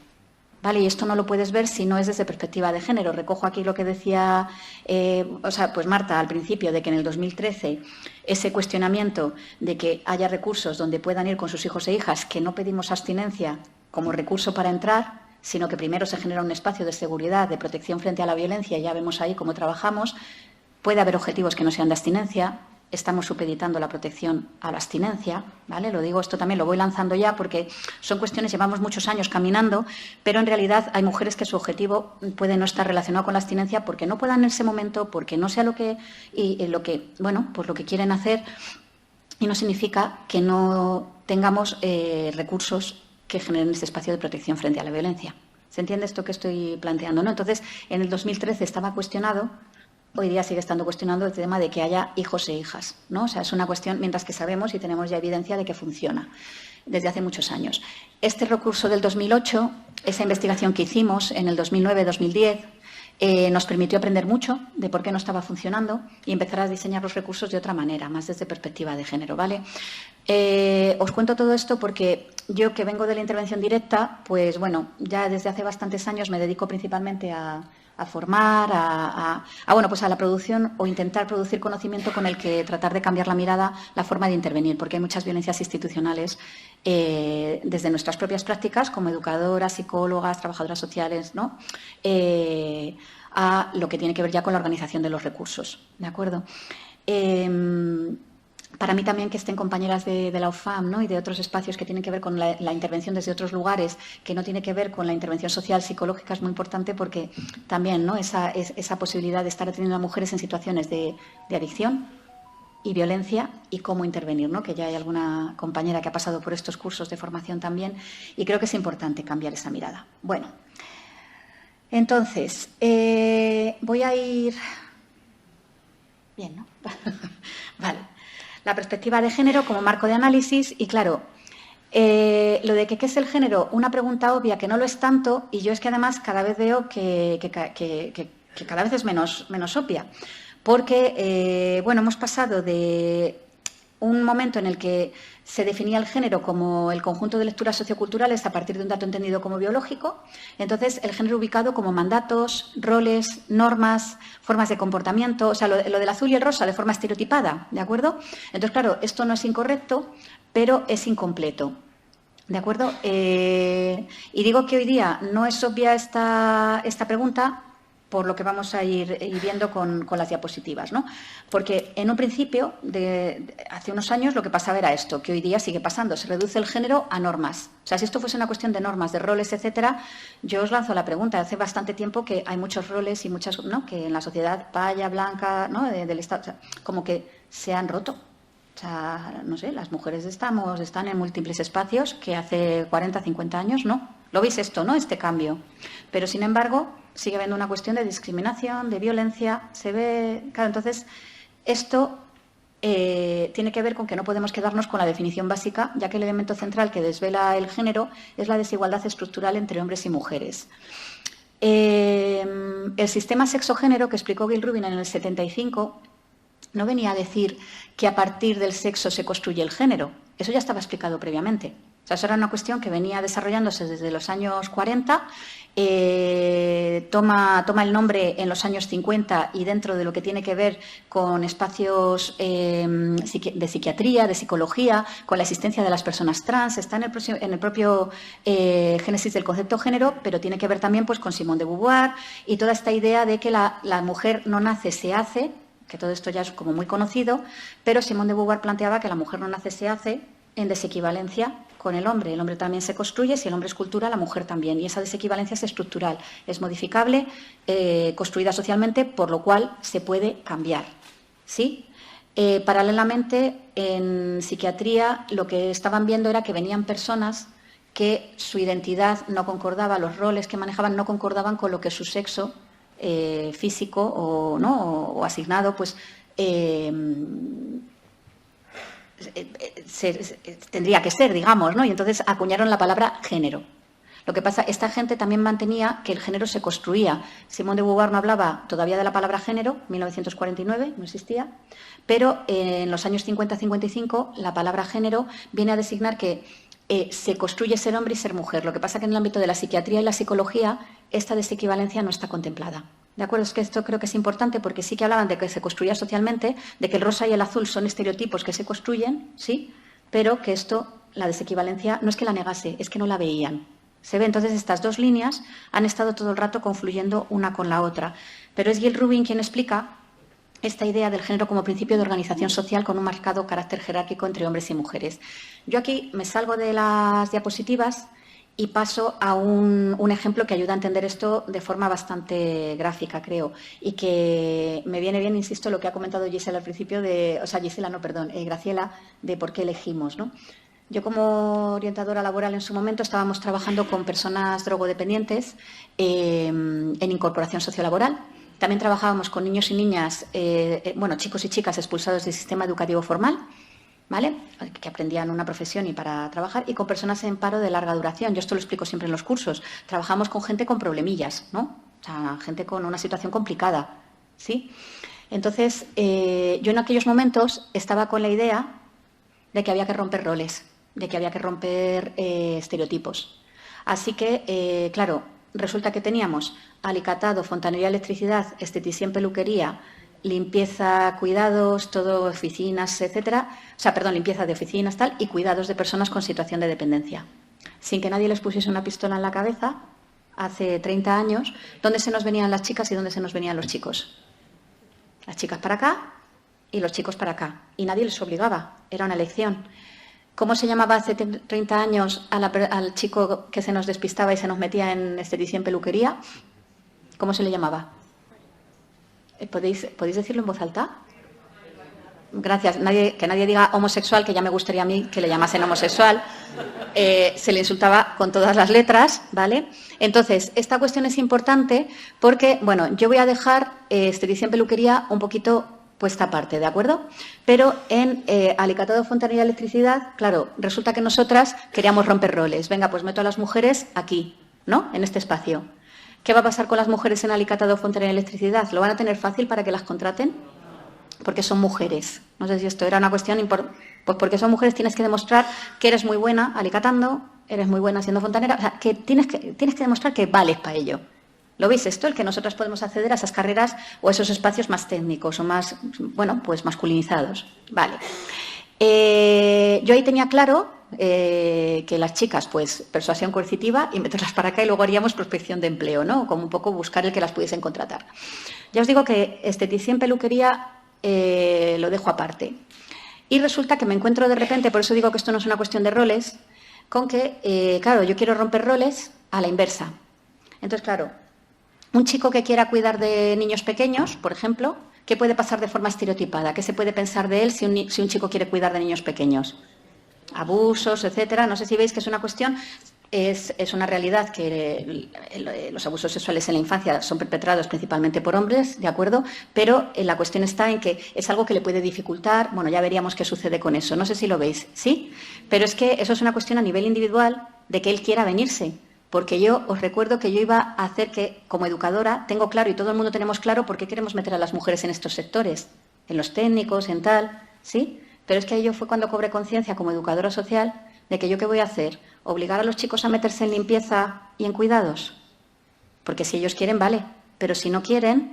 ¿Vale? Y esto no lo puedes ver si no es desde perspectiva de género. Recojo aquí lo que decía pues Marta al principio, de que en el 2013 ese cuestionamiento de que haya recursos donde puedan ir con sus hijos e hijas, que no pedimos abstinencia como recurso para entrar, sino que primero se genera un espacio de seguridad, de protección frente a la violencia, y ya vemos ahí cómo trabajamos. Puede haber objetivos que no sean de abstinencia. Estamos supeditando la protección a la abstinencia, ¿vale? Lo digo, esto también lo voy lanzando ya porque son cuestiones, llevamos muchos años caminando, pero en realidad hay mujeres que su objetivo puede no estar relacionado con la abstinencia porque no puedan en ese momento, porque no sea lo que quieren hacer, y no significa que no tengamos recursos que generen ese espacio de protección frente a la violencia. ¿Se entiende esto que estoy planteando, no? Entonces, en el 2013 estaba cuestionado hoy día sigue estando cuestionando el tema de que haya hijos e hijas, ¿no? O sea, es una cuestión, mientras que sabemos y tenemos ya evidencia de que funciona desde hace muchos años. Este recurso del 2008, esa investigación que hicimos en el 2009-2010, nos permitió aprender mucho de por qué no estaba funcionando y empezar a diseñar los recursos de otra manera, más desde perspectiva de género, ¿vale? Os cuento todo esto porque yo, que vengo de la intervención directa, pues bueno, ya desde hace bastantes años me dedico principalmente a formar, pues a la producción o intentar producir conocimiento con el que tratar de cambiar la mirada, la forma de intervenir, porque hay muchas violencias institucionales desde nuestras propias prácticas como educadoras, psicólogas, trabajadoras sociales, ¿no? A lo que tiene que ver ya con la organización de los recursos, ¿de acuerdo? Para mí también que estén compañeras de la UFAM, ¿no? Y de otros espacios que tienen que ver con la intervención desde otros lugares, que no tiene que ver con la intervención social, psicológica, es muy importante porque también, ¿no? esa posibilidad de estar atendiendo a mujeres en situaciones de adicción y violencia y cómo intervenir, ¿no? Que ya hay alguna compañera que ha pasado por estos cursos de formación también y creo que es importante cambiar esa mirada. Bueno, entonces, voy a ir... Bien, ¿no? Vale. La perspectiva de género como marco de análisis y, claro, lo de que qué es el género, una pregunta obvia que no lo es tanto y yo es que además cada vez veo que cada vez es menos obvia. Porque, bueno, hemos pasado de un momento en el que se definía el género como el conjunto de lecturas socioculturales a partir de un dato entendido como biológico, entonces el género ubicado como mandatos, roles, normas, formas de comportamiento, o sea, lo del azul y el rosa de forma estereotipada, ¿de acuerdo? Entonces, claro, esto no es incorrecto, pero es incompleto. ¿De acuerdo? Y digo que hoy día no es obvia esta pregunta por lo que vamos a ir viendo con las diapositivas, ¿no? Porque en un principio, hace unos años, lo que pasaba era esto, que hoy día sigue pasando, se reduce el género a normas. O sea, si esto fuese una cuestión de normas, de roles, etcétera, yo os lanzo la pregunta. Hace bastante tiempo que hay muchos roles y muchas, ¿no? Que en la sociedad paya, blanca, ¿no? Del Estado, o sea, como que se han roto. O sea, no sé, las mujeres están en múltiples espacios que hace 40, 50 años no. ¿Lo veis esto, no? Este cambio. Pero, sin embargo, sigue habiendo una cuestión de discriminación, de violencia. Se ve... Claro, entonces, esto tiene que ver con que no podemos quedarnos con la definición básica, ya que el elemento central que desvela el género es la desigualdad estructural entre hombres y mujeres. El sistema sexo-género que explicó Gil Rubin en el 75 no venía a decir que a partir del sexo se construye el género. Eso ya estaba explicado previamente. O sea, eso era una cuestión que venía desarrollándose desde los años 40, toma el nombre en los años 50 y dentro de lo que tiene que ver con espacios de psiquiatría, de psicología, con la existencia de las personas trans, está en el propio génesis del concepto género, pero tiene que ver también pues, con Simone de Beauvoir y toda esta idea de que la mujer no nace, se hace, que todo esto ya es como muy conocido, pero Simone de Beauvoir planteaba que la mujer no nace, se hace en desequivalencia con el hombre. El hombre también se construye, si el hombre es cultura, la mujer también. Y esa desequivalencia es estructural, es modificable, construida socialmente, por lo cual se puede cambiar. ¿Sí? Paralelamente, en psiquiatría lo que estaban viendo era que venían personas que su identidad no concordaba, los roles que manejaban no concordaban con lo que su sexo físico o asignado, pues tendría que ser, digamos, ¿no? Y entonces acuñaron la palabra género. Lo que pasa, esta gente también mantenía que el género se construía. Simone de Beauvoir no hablaba todavía de la palabra género, 1949, no existía, pero en los años 50-55 la palabra género viene a designar que se construye ser hombre y ser mujer. Lo que pasa que en el ámbito de la psiquiatría y la psicología esta desequivalencia no está contemplada. ¿De acuerdo? Es que esto creo que es importante porque sí que hablaban de que se construía socialmente, de que el rosa y el azul son estereotipos que se construyen, sí, pero que esto, la desequivalencia, no es que la negase, es que no la veían. Se ve, entonces, estas dos líneas han estado todo el rato confluyendo una con la otra. Pero es Gil Rubin quien explica esta idea del género como principio de organización social con un marcado carácter jerárquico entre hombres y mujeres. Yo aquí me salgo de las diapositivas y paso a un ejemplo que ayuda a entender esto de forma bastante gráfica, creo, y que me viene bien, insisto, lo que ha comentado Gisela al principio, Graciela, de por qué elegimos, ¿no? Yo como orientadora laboral en su momento estábamos trabajando con personas drogodependientes en incorporación sociolaboral También trabajábamos con niños y niñas, bueno, chicos y chicas expulsados del sistema educativo formal, ¿vale? Que aprendían una profesión y para trabajar, y con personas en paro de larga duración. Yo esto lo explico siempre en los cursos. Trabajamos con gente con problemillas, ¿no? O sea, gente con una situación complicada, ¿sí? Entonces, yo en aquellos momentos estaba con la idea de que había que romper roles, de que había que romper estereotipos. Así que, claro, resulta que teníamos alicatado, fontanería, electricidad, esteticien, peluquería, limpieza, cuidados, todo, oficinas, etcétera. O sea, perdón, limpieza de oficinas, tal, y cuidados de personas con situación de dependencia. Sin que nadie les pusiese una pistola en la cabeza, hace 30 años, ¿dónde se nos venían las chicas y dónde se nos venían los chicos? Las chicas para acá y los chicos para acá. Y nadie les obligaba, era una elección. ¿Cómo se llamaba hace 30 años al chico que se nos despistaba y se nos metía en esteticien, peluquería? ¿Cómo se le llamaba? ¿Podéis decirlo en voz alta? Gracias. Que nadie diga homosexual, que ya me gustaría a mí que le llamasen homosexual. Se le insultaba con todas las letras, ¿vale? Entonces, esta cuestión es importante porque, bueno, yo voy a dejar esteticien, peluquería un poquito puesta aparte, ¿de acuerdo? Pero en alicatado, fontanería, electricidad, claro, resulta que nosotras queríamos romper roles. Venga, pues meto a las mujeres aquí, ¿no? En este espacio. ¿Qué va a pasar con las mujeres en alicatado, fontanería, electricidad? ¿Lo van a tener fácil para que las contraten? Porque son mujeres. No sé si esto era una cuestión importante. Pues porque son mujeres tienes que demostrar que eres muy buena alicatando, eres muy buena siendo fontanera, o sea, que tienes que demostrar que vales para ello. ¿Lo veis esto? El que nosotros podemos acceder a esas carreras o a esos espacios más técnicos o más, bueno, pues masculinizados. Vale. Yo ahí tenía claro que las chicas, pues, persuasión coercitiva y meterlas para acá y luego haríamos prospección de empleo, ¿no? Como un poco buscar el que las pudiesen contratar. Ya os digo que esteticien, peluquería lo dejo aparte. Y resulta que me encuentro de repente, por eso digo que esto no es una cuestión de roles, con que, claro, yo quiero romper roles a la inversa. Entonces, claro, un chico que quiera cuidar de niños pequeños, por ejemplo, ¿qué puede pasar de forma estereotipada? ¿Qué se puede pensar de él si un chico quiere cuidar de niños pequeños? Abusos, etcétera. No sé si veis que es una cuestión, es una realidad que los abusos sexuales en la infancia son perpetrados principalmente por hombres, ¿de acuerdo? Pero la cuestión está en que es algo que le puede dificultar. Bueno, ya veríamos qué sucede con eso. No sé si lo veis, ¿sí? Pero es que eso es una cuestión a nivel individual de que él quiera venirse. Porque yo os recuerdo que yo iba a hacer que, como educadora, tengo claro, y todo el mundo tenemos claro, por qué queremos meter a las mujeres en estos sectores, en los técnicos, en tal, ¿sí? Pero es que yo fue cuando cobré conciencia como educadora social de que yo qué voy a hacer, obligar a los chicos a meterse en limpieza y en cuidados. Porque si ellos quieren, vale, pero si no quieren,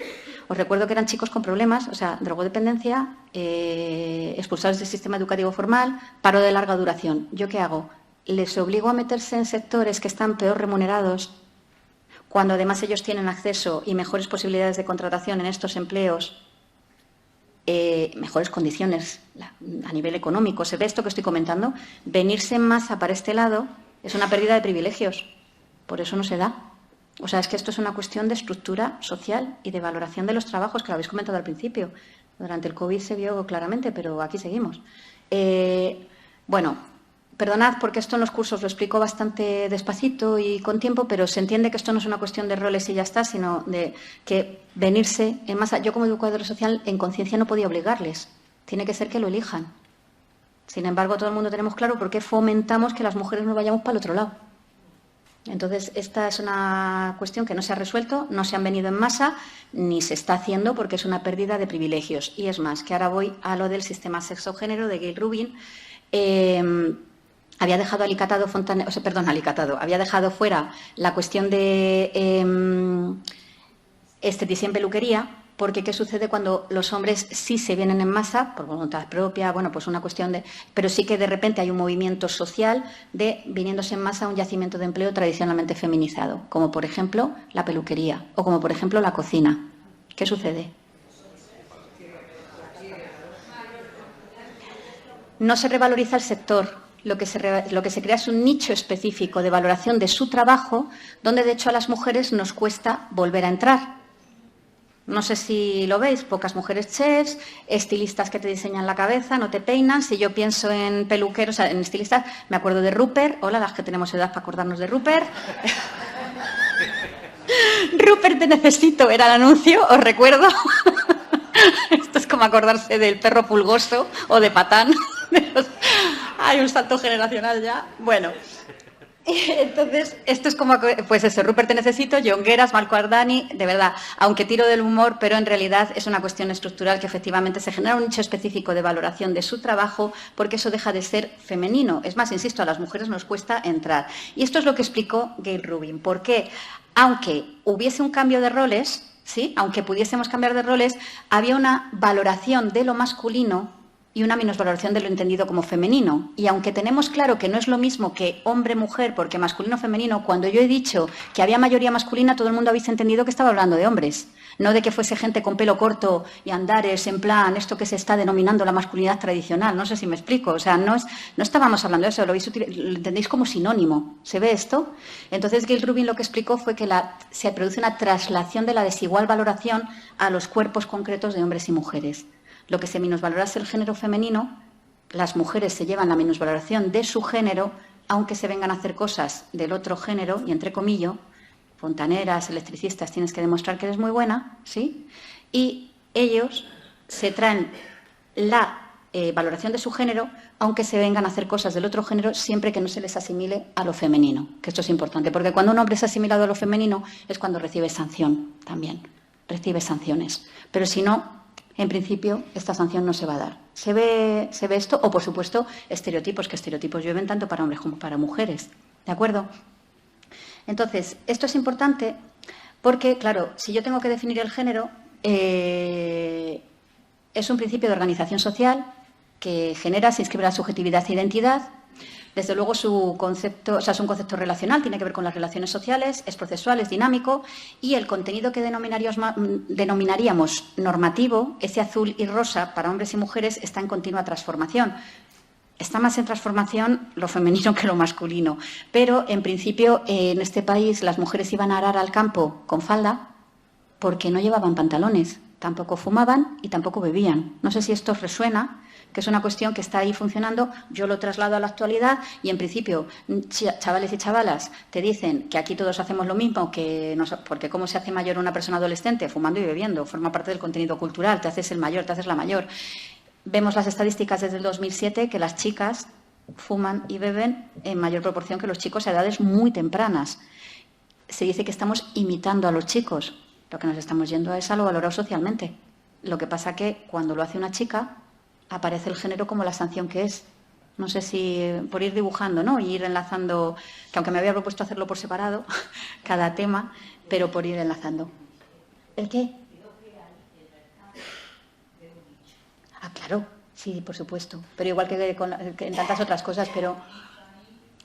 os recuerdo que eran chicos con problemas, o sea, drogodependencia, expulsados del sistema educativo formal, paro de larga duración. ¿Yo qué hago? Les obligo a meterse en sectores que están peor remunerados, cuando además ellos tienen acceso y mejores posibilidades de contratación en estos empleos, mejores condiciones a nivel económico. ¿Se ve esto que estoy comentando? Venirse en masa para este lado es una pérdida de privilegios. Por eso no se da. O sea, es que esto es una cuestión de estructura social y de valoración de los trabajos, que lo habéis comentado al principio. Durante el COVID se vio claramente, pero aquí seguimos. Bueno, perdonad porque esto en los cursos lo explico bastante despacito y con tiempo, pero se entiende que esto no es una cuestión de roles y ya está, sino de que venirse en masa. Yo como educadora social en conciencia no podía obligarles, tiene que ser que lo elijan. Sin embargo, todo el mundo tenemos claro por qué fomentamos que las mujeres nos vayamos para el otro lado. Entonces, esta es una cuestión que no se ha resuelto, no se han venido en masa, ni se está haciendo porque es una pérdida de privilegios. Y es más, que ahora voy a lo del sistema sexo-género de Gail Rubin. Había dejado había dejado fuera la cuestión de esteticien, peluquería, porque ¿qué sucede cuando los hombres sí se vienen en masa, por voluntad propia? Bueno, pues una cuestión de... Pero sí que de repente hay un movimiento social de viniéndose en masa a un yacimiento de empleo tradicionalmente feminizado, como por ejemplo la peluquería o como por ejemplo la cocina. ¿Qué sucede? No se revaloriza el sector. Lo que se crea es un nicho específico de valoración de su trabajo, donde de hecho a las mujeres nos cuesta volver a entrar. No sé si lo veis, pocas mujeres chefs, estilistas que te diseñan la cabeza, no te peinan. Si yo pienso en peluqueros, en estilistas, me acuerdo de Rupert. Hola, las que tenemos edad para acordarnos de Rupert. Rupert, te necesito, era el anuncio, os recuerdo. Esto es como acordarse del perro pulgoso o de Patán. Hay un salto generacional ya. Bueno, entonces, esto es como, pues eso, Rupert, te necesito, John Gueras, Marco Ardani, de verdad, aunque tiro del humor, pero en realidad es una cuestión estructural que efectivamente se genera un nicho específico de valoración de su trabajo porque eso deja de ser femenino. Es más, insisto, a las mujeres nos cuesta entrar. Y esto es lo que explicó Gayle Rubin, porque aunque hubiese un cambio de roles, ¿sí? Aunque pudiésemos cambiar de roles, había una valoración de lo masculino y una minusvaloración de lo entendido como femenino. Y aunque tenemos claro que no es lo mismo que hombre-mujer, porque masculino-femenino, cuando yo he dicho que había mayoría masculina, todo el mundo habéis entendido que estaba hablando de hombres, no de que fuese gente con pelo corto y andares en plan, esto que se está denominando la masculinidad tradicional, no sé si me explico, o sea, no estábamos hablando de eso, lo entendéis como sinónimo, ¿se ve esto? Entonces Gayle Rubin lo que explicó fue que se produce una traslación de la desigual valoración a los cuerpos concretos de hombres y mujeres. Lo que se minusvalora es el género femenino, las mujeres se llevan la minusvaloración de su género, aunque se vengan a hacer cosas del otro género, y entre comillas, fontaneras, electricistas, tienes que demostrar que eres muy buena, ¿sí? Y ellos se traen la valoración de su género, aunque se vengan a hacer cosas del otro género, siempre que no se les asimile a lo femenino, que esto es importante, porque cuando un hombre es asimilado a lo femenino es cuando recibe sanción también, recibe sanciones, pero si no, en principio, esta sanción no se va a dar. ¿Se ve esto? O, por supuesto, estereotipos, que estereotipos llueven tanto para hombres como para mujeres. ¿De acuerdo? Entonces, esto es importante porque, claro, si yo tengo que definir el género, es un principio de organización social que genera, se inscribe la subjetividad e identidad. Desde luego, su concepto, es un concepto relacional, tiene que ver con las relaciones sociales, es procesual, es dinámico, y el contenido que denominaríamos normativo, ese azul y rosa para hombres y mujeres, está en continua transformación. Está más en transformación lo femenino que lo masculino, pero en principio en este país las mujeres iban a arar al campo con falda porque no llevaban pantalones, tampoco fumaban y tampoco bebían. No sé si esto os resuena, que es una cuestión que está ahí funcionando, yo lo traslado a la actualidad y, en principio, chavales y chavalas te dicen que aquí todos hacemos lo mismo, porque ¿cómo se hace mayor una persona adolescente? Fumando y bebiendo, forma parte del contenido cultural, te haces el mayor, te haces la mayor. Vemos las estadísticas desde el 2007 que las chicas fuman y beben en mayor proporción que los chicos a edades muy tempranas. Se dice que estamos imitando a los chicos, lo que nos estamos yendo es a lo valorado socialmente. Lo que pasa que cuando lo hace una chica, aparece el género como la sanción que es. No sé si por ir dibujando, ¿no? Y ir enlazando, que aunque me había propuesto hacerlo por separado, cada tema, pero por ir enlazando. ¿El qué? Ah, claro, sí, por supuesto. Pero igual que en tantas otras cosas, pero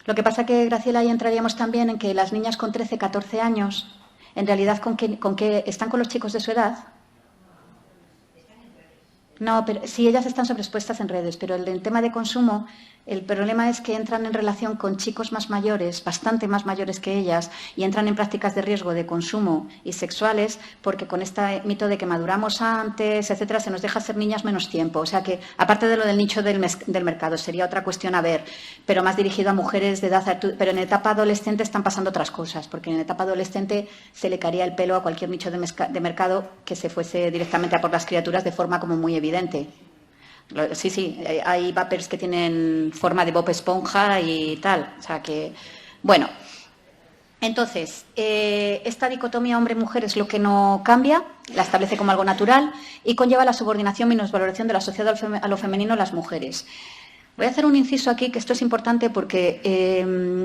lo que pasa que, Graciela, ahí entraríamos también en que las niñas con 13, 14 años, en realidad, ¿con qué están con los chicos de su edad? No, pero sí, ellas están sobreexpuestas en redes, pero el tema de consumo, el problema es que entran en relación con chicos más mayores, bastante más mayores que ellas, y entran en prácticas de riesgo de consumo y sexuales, porque con este mito de que maduramos antes, etcétera, se nos deja ser niñas menos tiempo. O sea que, aparte de lo del nicho del mercado, sería otra cuestión a ver, pero más dirigido a mujeres de edad, pero en etapa adolescente están pasando otras cosas, porque en etapa adolescente se le caería el pelo a cualquier nicho de mercado que se fuese directamente a por las criaturas de forma como muy evidente. Sí, hay vapers que tienen forma de Bob Esponja y tal. O sea que, bueno, entonces, esta dicotomía hombre-mujer es lo que no cambia, la establece como algo natural y conlleva la subordinación y minusvaloración de la sociedad a lo femenino las mujeres. Voy a hacer un inciso aquí, que esto es importante porque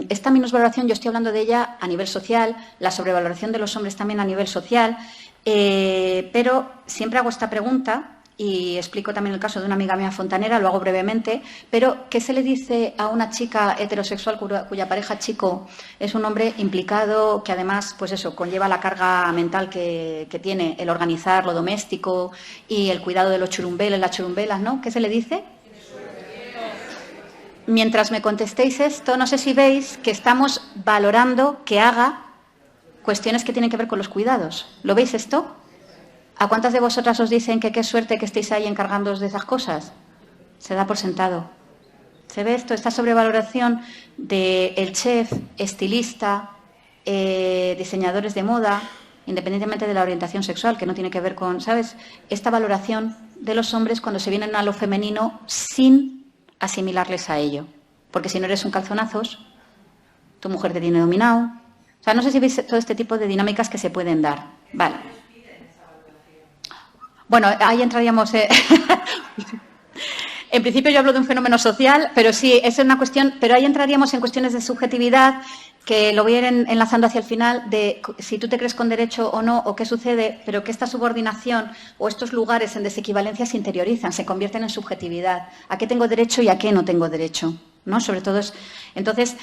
esta minusvaloración, yo estoy hablando de ella a nivel social, la sobrevaloración de los hombres también a nivel social, pero siempre hago esta pregunta. Y explico también el caso de una amiga mía fontanera, lo hago brevemente, pero ¿qué se le dice a una chica heterosexual cuya pareja chico es un hombre implicado, que además, pues eso, conlleva la carga mental que tiene el organizar lo doméstico y el cuidado de los churumbeles, las churumbelas, ¿no? ¿Qué se le dice? Mientras me contestéis esto, no sé si veis que estamos valorando que haga cuestiones que tienen que ver con los cuidados. ¿Lo veis esto? ¿A cuántas de vosotras os dicen que qué suerte que estéis ahí encargándoos de esas cosas? Se da por sentado. ¿Se ve esto? Esta sobrevaloración del chef, estilista, diseñadores de moda, independientemente de la orientación sexual, que no tiene que ver con, ¿sabes?, esta valoración de los hombres cuando se vienen a lo femenino sin asimilarles a ello. Porque si no eres un calzonazos, tu mujer te tiene dominado. O sea, no sé si veis todo este tipo de dinámicas que se pueden dar. Vale. Bueno, ahí entraríamos... En principio yo hablo de un fenómeno social, pero sí, es una cuestión... Pero ahí entraríamos en cuestiones de subjetividad, que lo voy a ir enlazando hacia el final, de si tú te crees con derecho o no, o qué sucede, pero que esta subordinación o estos lugares en desequivalencia se interiorizan, se convierten en subjetividad. ¿A qué tengo derecho y a qué no tengo derecho? ¿No? Sobre todo es... Entonces,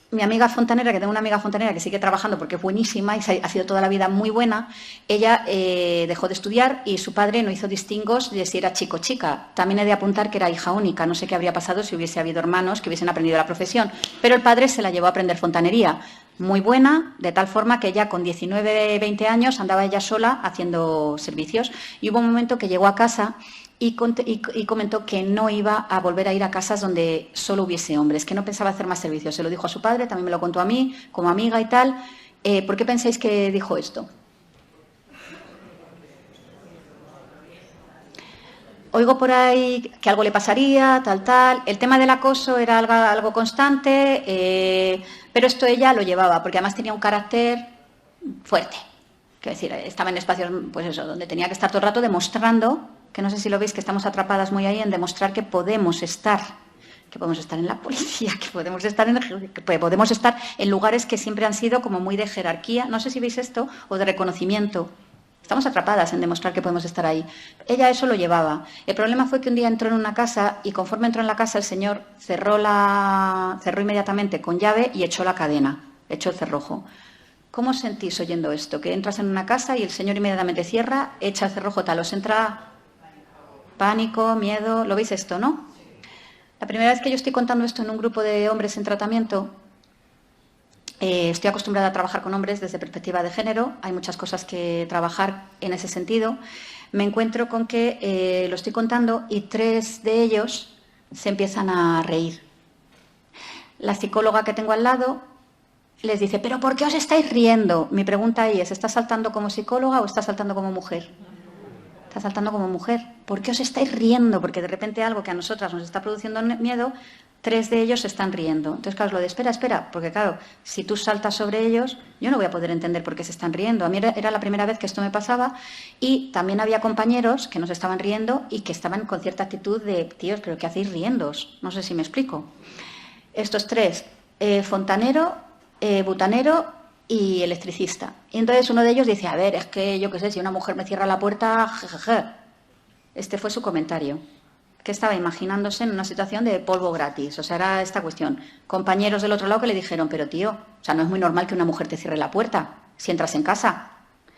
mi amiga fontanera, que tengo una amiga fontanera que sigue trabajando porque es buenísima y ha sido toda la vida muy buena, ella dejó de estudiar y su padre no hizo distingos de si era chico o chica. También he de apuntar que era hija única, no sé qué habría pasado si hubiese habido hermanos que hubiesen aprendido la profesión, pero el padre se la llevó a aprender fontanería. Muy buena, de tal forma que ya con 19, 20 años andaba ella sola haciendo servicios y hubo un momento que llegó a casa y comentó que no iba a volver a ir a casas donde solo hubiese hombres, que no pensaba hacer más servicios. Se lo dijo a su padre, también me lo contó a mí, como amiga y tal. ¿Por qué pensáis que dijo esto? Oigo por ahí que algo le pasaría, tal. El tema del acoso era algo constante, pero esto ella lo llevaba, porque además tenía un carácter fuerte. Quiero decir, estaba en espacios, pues eso, donde tenía que estar todo el rato demostrando, que no sé si lo veis, que estamos atrapadas muy ahí en demostrar que podemos estar en la policía, que podemos estar en lugares que siempre han sido como muy de jerarquía, no sé si veis esto, o de reconocimiento. Estamos atrapadas en demostrar que podemos estar ahí. Ella eso lo llevaba. El problema fue que un día entró en una casa y conforme entró en la casa el señor cerró inmediatamente con llave y echó la cadena, echó el cerrojo. ¿Cómo os sentís oyendo esto? Que entras en una casa y el señor inmediatamente cierra, echa el cerrojo tal, os entra pánico, miedo, ¿lo veis esto, no? La primera vez que yo estoy contando esto en un grupo de hombres en tratamiento, estoy acostumbrada a trabajar con hombres desde perspectiva de género, hay muchas cosas que trabajar en ese sentido. Me encuentro con que lo estoy contando y 3 de ellos se empiezan a reír. La psicóloga que tengo al lado les dice, ¿pero por qué os estáis riendo? Mi pregunta ahí es, ¿estás saltando como psicóloga o estás saltando como mujer? Estás saltando como mujer. ¿Por qué os estáis riendo? Porque de repente algo que a nosotras nos está produciendo miedo, 3 de ellos se están riendo. Entonces, claro, es lo de espera, porque claro, si tú saltas sobre ellos, yo no voy a poder entender por qué se están riendo. A mí era la primera vez que esto me pasaba y también había compañeros que nos estaban riendo y que estaban con cierta actitud de, tíos, ¿pero qué hacéis riéndoos? No sé si me explico. Estos 3, fontanero, butanero y electricista. Y entonces uno de ellos dice, a ver, es que yo qué sé, si una mujer me cierra la puerta, jejeje. Este fue su comentario, que estaba imaginándose en una situación de polvo gratis. O sea, era esta cuestión. Compañeros del otro lado que le dijeron, pero tío, o sea, no es muy normal que una mujer te cierre la puerta si entras en casa.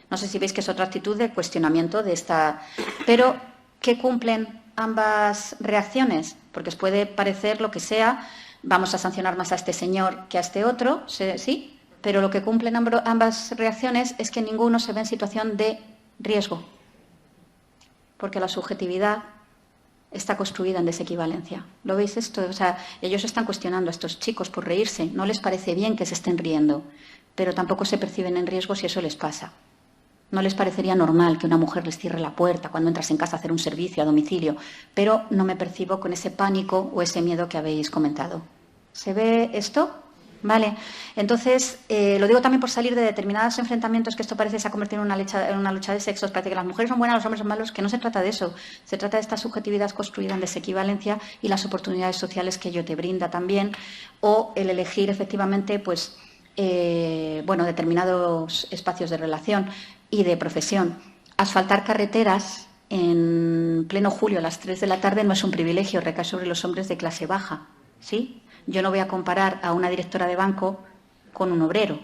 No sé si veis que es otra actitud de cuestionamiento de esta... Pero, ¿qué cumplen ambas reacciones? Porque os puede parecer lo que sea, vamos a sancionar más a este señor que a este otro, ¿sí? Pero lo que cumplen ambas reacciones es que ninguno se ve en situación de riesgo, porque la subjetividad está construida en desequivalencia. ¿Lo veis esto? O sea, ellos están cuestionando a estos chicos por reírse, no les parece bien que se estén riendo, pero tampoco se perciben en riesgo si eso les pasa. No les parecería normal que una mujer les cierre la puerta cuando entras en casa a hacer un servicio a domicilio, pero no me percibo con ese pánico o ese miedo que habéis comentado. ¿Se ve esto? Vale, entonces, lo digo también por salir de determinados enfrentamientos, que esto parece se ha convertido en una lucha de sexos, parece que las mujeres son buenas, los hombres son malos, que no se trata de eso, se trata de esta subjetividad construida en desequivalencia y las oportunidades sociales que ello te brinda también, o el elegir efectivamente, pues, determinados espacios de relación y de profesión. Asfaltar carreteras en pleno julio a las 3 de la tarde no es un privilegio, recae sobre los hombres de clase baja, ¿sí? Yo no voy a comparar a una directora de banco con un obrero,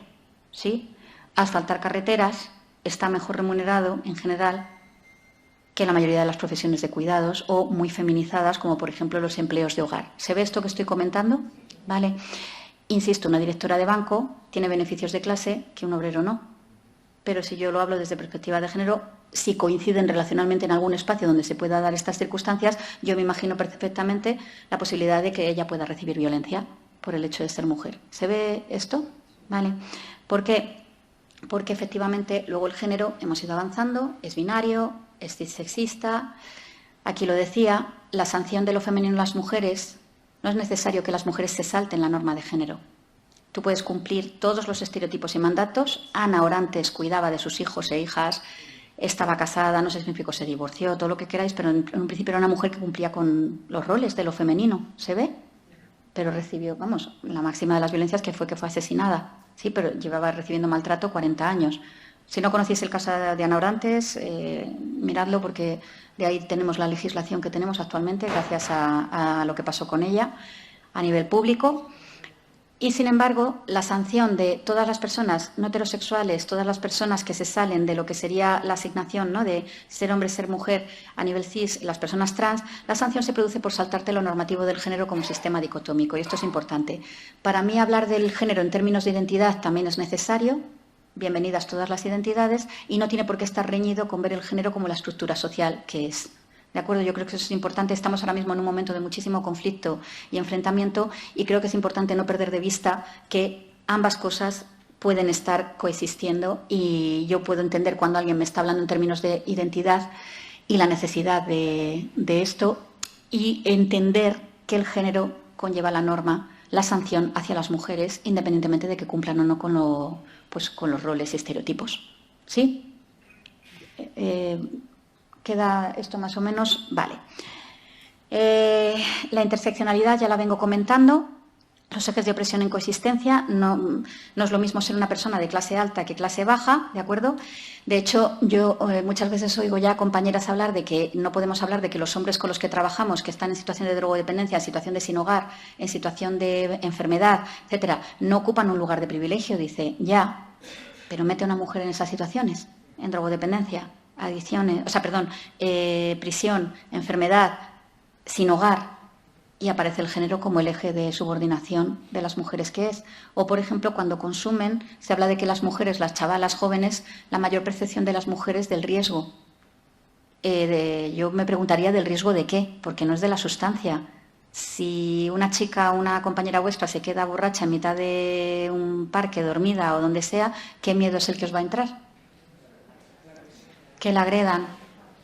¿sí? Asfaltar carreteras está mejor remunerado, en general, que la mayoría de las profesiones de cuidados o muy feminizadas, como por ejemplo los empleos de hogar. ¿Se ve esto que estoy comentando? Vale. Insisto, una directora de banco tiene beneficios de clase que un obrero no. Pero si yo lo hablo desde perspectiva de género, si coinciden relacionalmente en algún espacio donde se pueda dar estas circunstancias, yo me imagino perfectamente la posibilidad de que ella pueda recibir violencia por el hecho de ser mujer. ¿Se ve esto? ¿vale? ¿Por qué? Porque efectivamente luego el género, hemos ido avanzando, es binario, es sexista. Aquí lo decía, la sanción de lo femenino en las mujeres, no es necesario que las mujeres se salten la norma de género. Tú puedes cumplir todos los estereotipos y mandatos. Ana Orantes cuidaba de sus hijos e hijas, estaba casada, no sé si significó se divorció, todo lo que queráis, pero en un principio era una mujer que cumplía con los roles de lo femenino, ¿se ve? Pero recibió, vamos, la máxima de las violencias que fue asesinada. Sí, pero llevaba recibiendo maltrato 40 años. Si no conocéis el caso de Ana Orantes, miradlo porque de ahí tenemos la legislación que tenemos actualmente gracias a lo que pasó con ella a nivel público. Y, sin embargo, la sanción de todas las personas no heterosexuales, todas las personas que se salen de lo que sería la asignación, ¿no?, de ser hombre, ser mujer a nivel cis, las personas trans, la sanción se produce por saltarte lo normativo del género como sistema dicotómico. Y esto es importante. Para mí, hablar del género en términos de identidad también es necesario. Bienvenidas todas las identidades. Y no tiene por qué estar reñido con ver el género como la estructura social que es. ¿De acuerdo? Yo creo que eso es importante. Estamos ahora mismo en un momento de muchísimo conflicto y enfrentamiento y creo que es importante no perder de vista que ambas cosas pueden estar coexistiendo y yo puedo entender cuando alguien me está hablando en términos de identidad y la necesidad de esto y entender que el género conlleva la norma, la sanción hacia las mujeres independientemente de que cumplan o no con los roles y estereotipos. ¿Sí? ¿Queda esto más o menos? Vale. La interseccionalidad ya la vengo comentando. Los ejes de opresión en coexistencia. No es lo mismo ser una persona de clase alta que clase baja, ¿de acuerdo? De hecho, yo muchas veces oigo ya a compañeras hablar de que no podemos hablar de que los hombres con los que trabajamos, que están en situación de drogodependencia, en situación de sin hogar, en situación de enfermedad, etcétera, no ocupan un lugar de privilegio. Dice, ya, pero mete a una mujer en esas situaciones, en drogodependencia, adicciones, prisión, enfermedad, sin hogar, y aparece el género como el eje de subordinación de las mujeres que es. O, por ejemplo, cuando consumen, se habla de que las mujeres, las chavalas jóvenes, la mayor percepción de las mujeres del riesgo. Yo me preguntaría del riesgo de qué, porque no es de la sustancia. Si una chica, una compañera vuestra se queda borracha en mitad de un parque, dormida o donde sea, ¿qué miedo es el que os va a entrar? Que la agredan,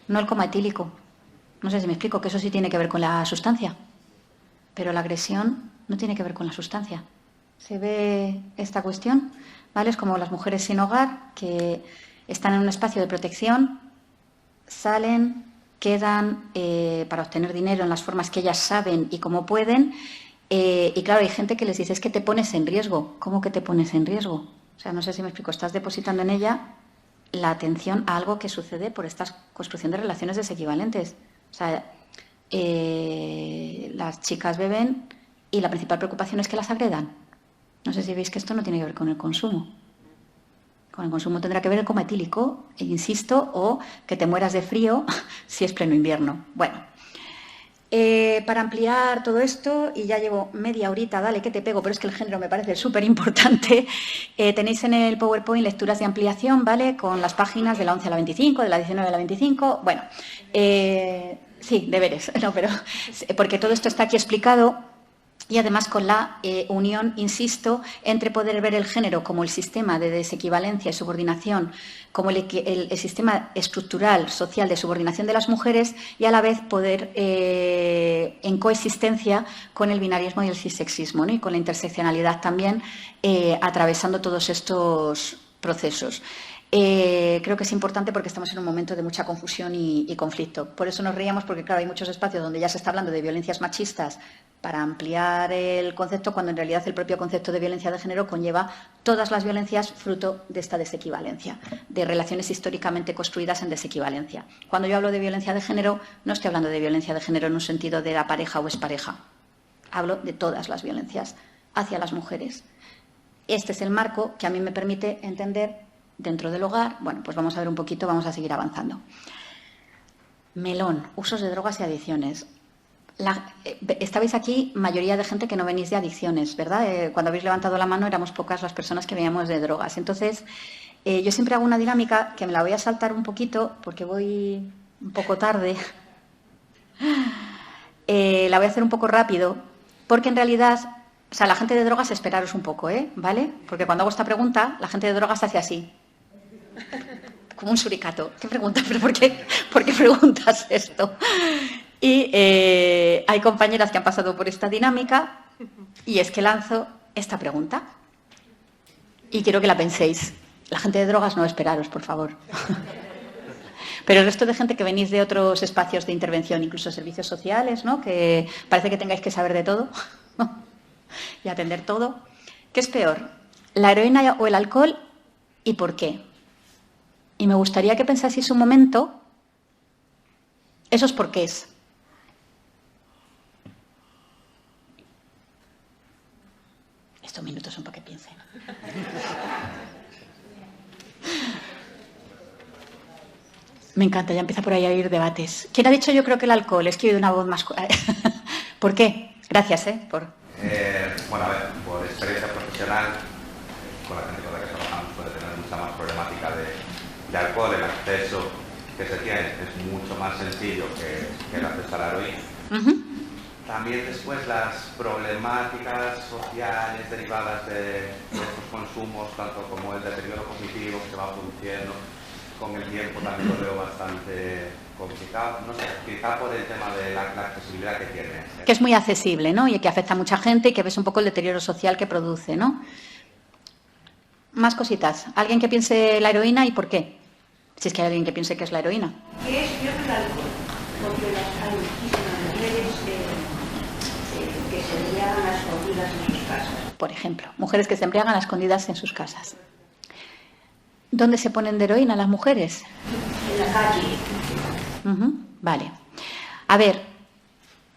no el coma etílico. No sé si me explico, que eso sí tiene que ver con la sustancia. Pero la agresión no tiene que ver con la sustancia. ¿Se ve esta cuestión? ¿Vale? Es como las mujeres sin hogar, que están en un espacio de protección, salen, quedan para obtener dinero en las formas que ellas saben y como pueden. Y claro, hay gente que les dice, es que te pones en riesgo. ¿Cómo que te pones en riesgo? O sea, no sé si me explico, estás depositando en ella la atención a algo que sucede por esta construcción de relaciones desequivalentes. O sea, las chicas beben y la principal preocupación es que las agredan. No sé si veis que esto no tiene que ver con el consumo. Con el consumo tendrá que ver el coma etílico, insisto, o que te mueras de frío si es pleno invierno. Bueno, para ampliar todo esto, y ya llevo media horita, dale que te pego, pero es que el género me parece súper importante, tenéis en el PowerPoint lecturas de ampliación, ¿vale? Con las páginas de la 11 a la 25, de la 19 a la 25, bueno, sí, deberes, no, pero porque todo esto está aquí explicado. Y además con la unión, insisto, entre poder ver el género como el sistema de desequivalencia y subordinación, como el sistema estructural, social de subordinación de las mujeres y a la vez poder en coexistencia con el binarismo y el cissexismo, ¿no? Y con la interseccionalidad también atravesando todos estos procesos. Creo que es importante porque estamos en un momento de mucha confusión y conflicto. Por eso nos reíamos porque, claro, hay muchos espacios donde ya se está hablando de violencias machistas para ampliar el concepto, cuando en realidad el propio concepto de violencia de género conlleva todas las violencias fruto de esta desequivalencia, de relaciones históricamente construidas en desequivalencia. Cuando yo hablo de violencia de género, no estoy hablando de violencia de género en un sentido de la pareja o expareja. Hablo de todas las violencias hacia las mujeres. Este es el marco que a mí me permite entender dentro del hogar. Bueno, pues vamos a ver un poquito, vamos a seguir avanzando. Melón, usos de drogas y adicciones. Estabais aquí, mayoría de gente que no venís de adicciones, ¿verdad? Cuando habéis levantado la mano éramos pocas las personas que veníamos de drogas. Entonces, yo siempre hago una dinámica que me la voy a saltar un poquito porque voy un poco tarde. La voy a hacer un poco rápido porque en realidad O sea, la gente de drogas, esperaros un poco, ¿vale? Porque cuando hago esta pregunta, la gente de drogas hace así. Como un suricato. ¿Qué pregunta? ¿Pero por qué preguntas esto? Y hay compañeras que han pasado por esta dinámica y es que lanzo esta pregunta. Y quiero que la penséis. La gente de drogas, no, esperaros, por favor. Pero el resto de gente que venís de otros espacios de intervención, incluso servicios sociales, ¿no? Que parece que tengáis que saber de todo y atender todo. ¿Qué es peor? ¿La heroína o el alcohol? ¿Y por qué? Y me gustaría que pensaseis un momento esos porqués. Estos minutos son para que piensen. Me encanta, ya empieza por ahí a haber debates. ¿Quién ha dicho yo creo que el alcohol? Es que he oído una voz más... ¿Por qué? Gracias, Bueno, a ver, por experiencia profesional, con la gente con la que trabajamos puede tener mucha más problemática de alcohol. El acceso que se tiene es mucho más sencillo que el acceso a la heroína. También después las problemáticas sociales derivadas de estos consumos, tanto como el deterioro cognitivo que se va produciendo, con el tiempo también lo veo bastante complicado, no sé, quizá por el tema de la accesibilidad que tiene. Que es muy accesible, ¿no? Y que afecta a mucha gente y que ves un poco el deterioro social que produce, ¿no? Más cositas. ¿Alguien que piense la heroína y por qué? Si es que hay alguien que piense que es la heroína. ¿Qué es peor el alcohol? Porque hay muchísimas mujeres que se embriagan a escondidas en sus casas. Por ejemplo, mujeres que se embriagan a escondidas en sus casas. ¿Dónde se ponen de heroína las mujeres? En la calle. Vale. A ver,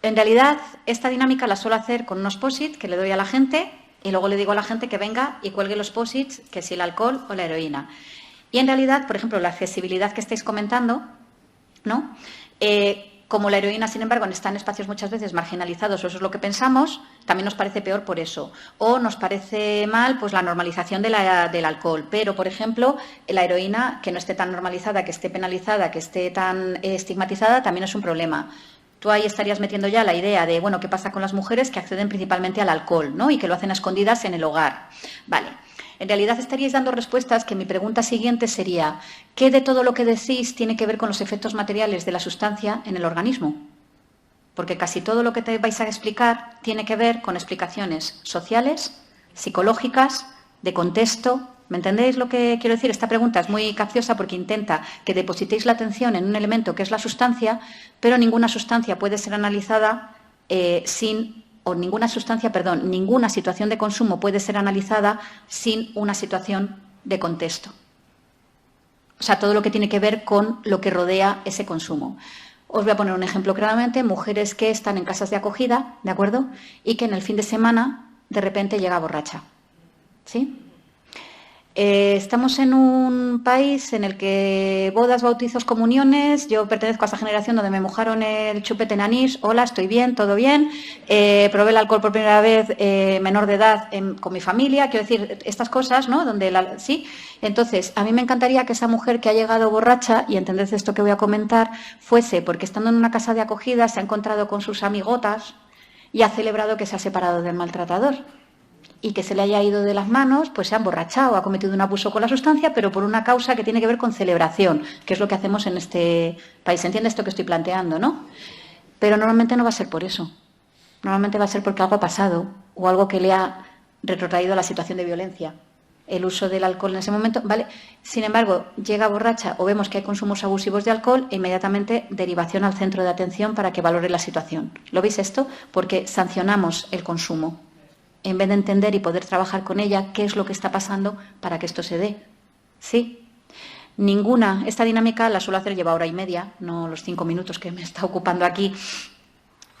en realidad esta dinámica la suelo hacer con unos post-it que le doy a la gente y luego le digo a la gente que venga y cuelgue los post-its, que si el alcohol o la heroína. Y en realidad, por ejemplo, la accesibilidad que estáis comentando, ¿no? Como la heroína, sin embargo, está en espacios muchas veces marginalizados, o eso es lo que pensamos, también nos parece peor por eso. O nos parece mal pues la normalización del alcohol. Pero, por ejemplo, la heroína, que no esté tan normalizada, que esté penalizada, que esté tan estigmatizada, también es un problema. Tú ahí estarías metiendo ya la idea de, bueno, ¿qué pasa con las mujeres que acceden principalmente al alcohol, ¿no? Y que lo hacen a escondidas en el hogar. Vale. En realidad estaríais dando respuestas que mi pregunta siguiente sería, ¿qué de todo lo que decís tiene que ver con los efectos materiales de la sustancia en el organismo? Porque casi todo lo que te vais a explicar tiene que ver con explicaciones sociales, psicológicas, de contexto. ¿Me entendéis lo que quiero decir? Esta pregunta es muy capciosa porque intenta que depositéis la atención en un elemento que es la sustancia, pero ninguna sustancia puede ser analizada ninguna situación de consumo puede ser analizada sin una situación de contexto. O sea, todo lo que tiene que ver con lo que rodea ese consumo. Os voy a poner un ejemplo claramente. Mujeres que están en casas de acogida, ¿de acuerdo? Y que en el fin de semana, de repente, llega borracha. ¿Sí? Estamos en un país en el que bodas, bautizos, comuniones, yo pertenezco a esa generación donde me mojaron el chupete en anís, hola, estoy bien, todo bien, probé el alcohol por primera vez menor de edad con mi familia, quiero decir, estas cosas, ¿no? Sí, entonces, a mí me encantaría que esa mujer que ha llegado borracha, y entended esto que voy a comentar, fuese porque estando en una casa de acogida se ha encontrado con sus amigotas y ha celebrado que se ha separado del maltratador. Y que se le haya ido de las manos, pues se ha emborrachado, ha cometido un abuso con la sustancia, pero por una causa que tiene que ver con celebración, que es lo que hacemos en este país. ¿Se entiende esto que estoy planteando, no? Pero normalmente no va a ser por eso. Normalmente va a ser porque algo ha pasado o algo que le ha retrotraído a la situación de violencia. El uso del alcohol en ese momento, ¿vale? Sin embargo, llega borracha o vemos que hay consumos abusivos de alcohol e inmediatamente derivación al centro de atención para que valore la situación. ¿Lo veis esto? Porque sancionamos el consumo, en vez de entender y poder trabajar con ella qué es lo que está pasando para que esto se dé. ¿Sí? Esta dinámica la suelo hacer, lleva hora y media, no los 5 minutos que me está ocupando aquí.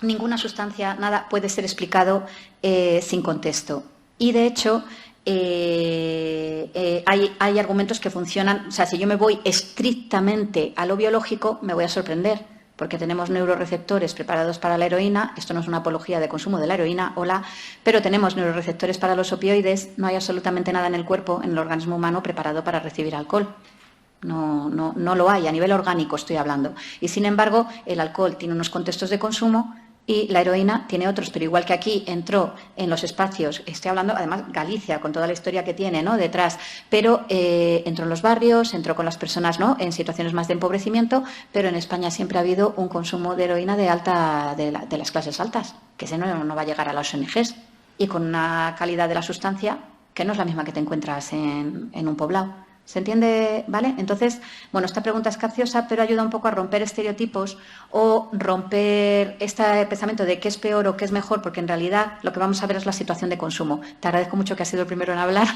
Ninguna sustancia, nada puede ser explicado sin contexto. Y de hecho, hay argumentos que funcionan, o sea, si yo me voy estrictamente a lo biológico, me voy a sorprender, porque tenemos neuroreceptores preparados para la heroína, esto no es una apología de consumo de la heroína, pero tenemos neuroreceptores para los opioides, no hay absolutamente nada en el cuerpo, en el organismo humano, preparado para recibir alcohol. No lo hay, a nivel orgánico estoy hablando. Y sin embargo, el alcohol tiene unos contextos de consumo y la heroína tiene otros, pero igual que aquí entró en los espacios, estoy hablando además Galicia, con toda la historia que tiene, ¿no?, detrás, pero entró en los barrios, entró con las personas, ¿no?, en situaciones más de empobrecimiento, pero en España siempre ha habido un consumo de heroína de las clases altas, que ese no va a llegar a las ONGs, y con una calidad de la sustancia que no es la misma que te encuentras en un poblado. ¿Se entiende? ¿Vale? Entonces, bueno, esta pregunta es capciosa, pero ayuda un poco a romper estereotipos o romper este pensamiento de qué es peor o qué es mejor, porque en realidad lo que vamos a ver es la situación de consumo. Te agradezco mucho que has sido el primero en hablar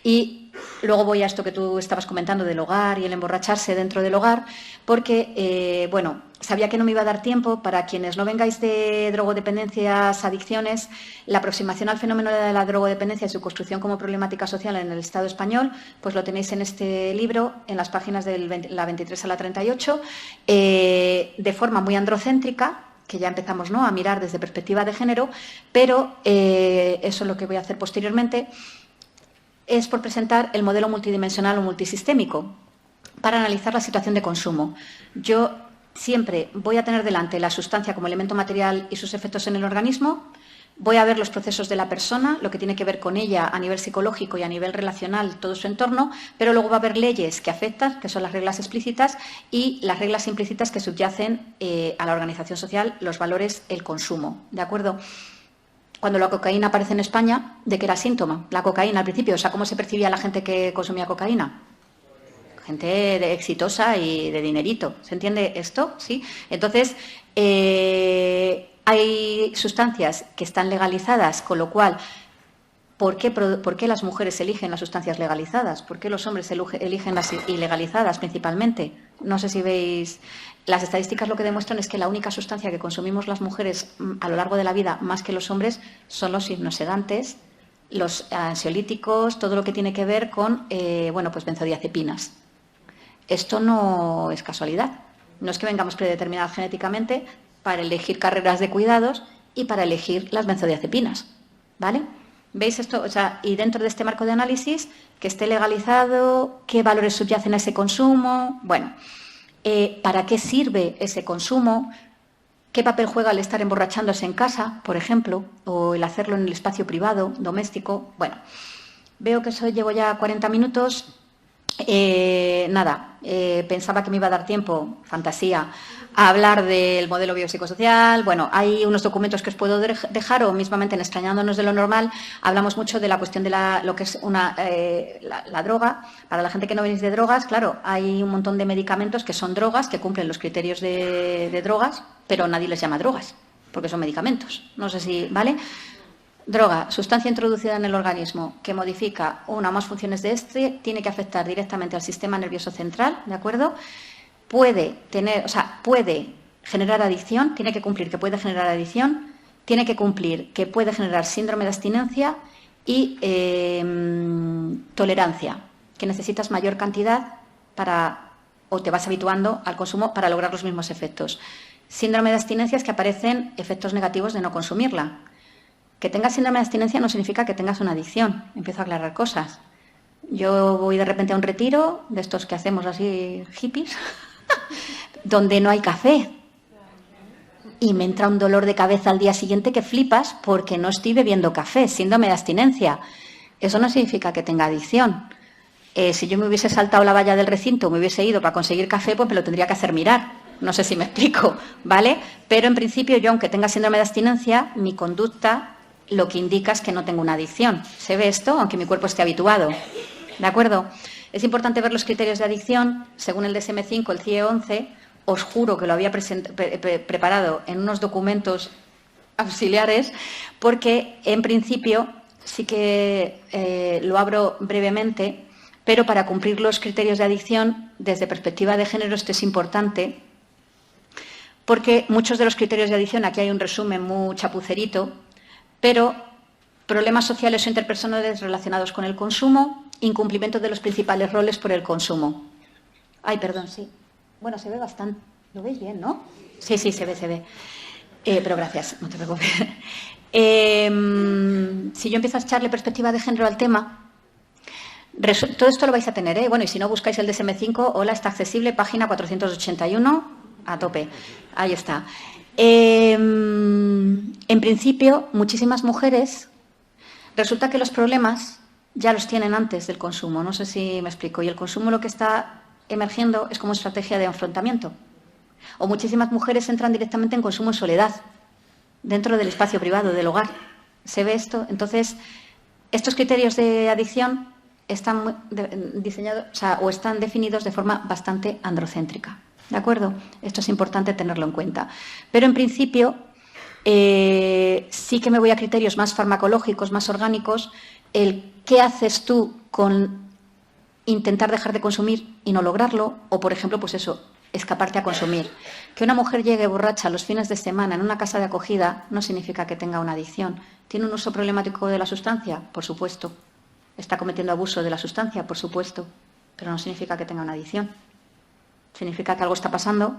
y luego voy a esto que tú estabas comentando del hogar y el emborracharse dentro del hogar, porque, bueno, sabía que no me iba a dar tiempo. Para quienes no vengáis de drogodependencias, adicciones, la aproximación al fenómeno de la drogodependencia y su construcción como problemática social en el Estado español, pues lo tenéis en este libro, en las páginas de la 23 a la 38, de forma muy androcéntrica, que ya empezamos, ¿no?, a mirar desde perspectiva de género, pero eso es lo que voy a hacer posteriormente, es por presentar el modelo multidimensional o multisistémico para analizar la situación de consumo. Yo siempre voy a tener delante la sustancia como elemento material y sus efectos en el organismo, voy a ver los procesos de la persona, lo que tiene que ver con ella a nivel psicológico y a nivel relacional, todo su entorno, pero luego va a haber leyes que afectan, que son las reglas explícitas, y las reglas implícitas que subyacen a la organización social, los valores, el consumo. ¿De acuerdo? Cuando la cocaína aparece en España, ¿de qué era síntoma? La cocaína al principio, o sea, ¿cómo se percibía la gente que consumía cocaína? Gente exitosa y de dinerito. ¿Se entiende esto? ¿Sí? Entonces, hay sustancias que están legalizadas, con lo cual, ¿por qué las mujeres eligen las sustancias legalizadas? ¿Por qué los hombres eligen las ilegalizadas principalmente? No sé si veis. Las estadísticas lo que demuestran es que la única sustancia que consumimos las mujeres a lo largo de la vida, más que los hombres, son los hipnosedantes, los ansiolíticos, todo lo que tiene que ver con pues benzodiazepinas. Esto no es casualidad. No es que vengamos predeterminadas genéticamente para elegir carreras de cuidados y para elegir las benzodiazepinas. ¿Vale? ¿Veis esto? O sea, y dentro de este marco de análisis, que esté legalizado, qué valores subyacen a ese consumo, bueno, ¿para qué sirve ese consumo? ¿Qué papel juega el estar emborrachándose en casa, por ejemplo, o el hacerlo en el espacio privado, doméstico? Bueno, veo que llevo ya 40 minutos. Pensaba que me iba a dar tiempo, fantasía, a hablar del modelo biopsicosocial. Bueno, hay unos documentos que os puedo dejar, o mismamente en Extrañándonos de lo Normal hablamos mucho de la cuestión de lo que es la droga. Para la gente que no venís de drogas, claro, hay un montón de medicamentos que son drogas, que cumplen los criterios de drogas, pero nadie les llama drogas, porque son medicamentos. No sé si, ¿vale? Droga, sustancia introducida en el organismo que modifica una o más funciones de tiene que afectar directamente al sistema nervioso central, ¿de acuerdo? Puede generar adicción, tiene que cumplir que puede generar adicción, tiene que cumplir que puede generar síndrome de abstinencia y tolerancia, que necesitas mayor cantidad o te vas habituando al consumo para lograr los mismos efectos. Síndrome de abstinencia es que aparecen efectos negativos de no consumirla. Que tengas síndrome de abstinencia no significa que tengas una adicción. Empiezo a aclarar cosas. Yo voy de repente a un retiro, de estos que hacemos así hippies, donde no hay café. Y me entra un dolor de cabeza al día siguiente que flipas porque no estoy bebiendo café, síndrome de abstinencia. Eso no significa que tenga adicción. Si yo me hubiese saltado la valla del recinto, me hubiese ido para conseguir café, pues me lo tendría que hacer mirar. No sé si me explico, ¿vale? Pero en principio yo, aunque tenga síndrome de abstinencia, mi conducta lo que indica es que no tengo una adicción. ¿Se ve esto? Aunque mi cuerpo esté habituado. ¿De acuerdo? Es importante ver los criterios de adicción. Según el DSM-5, el CIE-11, os juro que lo había preparado en unos documentos auxiliares, porque en principio sí que lo abro brevemente, pero para cumplir los criterios de adicción, desde perspectiva de género, esto es importante, porque muchos de los criterios de adicción, aquí hay un resumen muy chapucerito, pero problemas sociales o interpersonales relacionados con el consumo, incumplimiento de los principales roles por el consumo. Ay, perdón, sí. Bueno, se ve bastante. ¿Lo veis bien, no? Sí, se ve. Pero gracias, no te preocupes. Si yo empiezo a echarle perspectiva de género al tema, todo esto lo vais a tener, ¿eh? Bueno, y si no buscáis el DSM-5, hola, está accesible, página 481, a tope. Ahí está. En principio, muchísimas mujeres, resulta que los problemas ya los tienen antes del consumo. No sé si me explico. Y el consumo lo que está emergiendo es como estrategia de enfrentamiento. O muchísimas mujeres entran directamente en consumo en soledad, dentro del espacio privado, del hogar. ¿Se ve esto? Entonces, estos criterios de adicción están diseñados, o están definidos de forma bastante androcéntrica. ¿De acuerdo? Esto es importante tenerlo en cuenta. Pero, en principio, sí que me voy a criterios más farmacológicos, más orgánicos. El qué haces tú con intentar dejar de consumir y no lograrlo, o, por ejemplo, pues eso, escaparte a consumir. Que una mujer llegue borracha los fines de semana en una casa de acogida no significa que tenga una adicción. ¿Tiene un uso problemático de la sustancia? Por supuesto. ¿Está cometiendo abuso de la sustancia? Por supuesto. Pero no significa que tenga una adicción. Significa que algo está pasando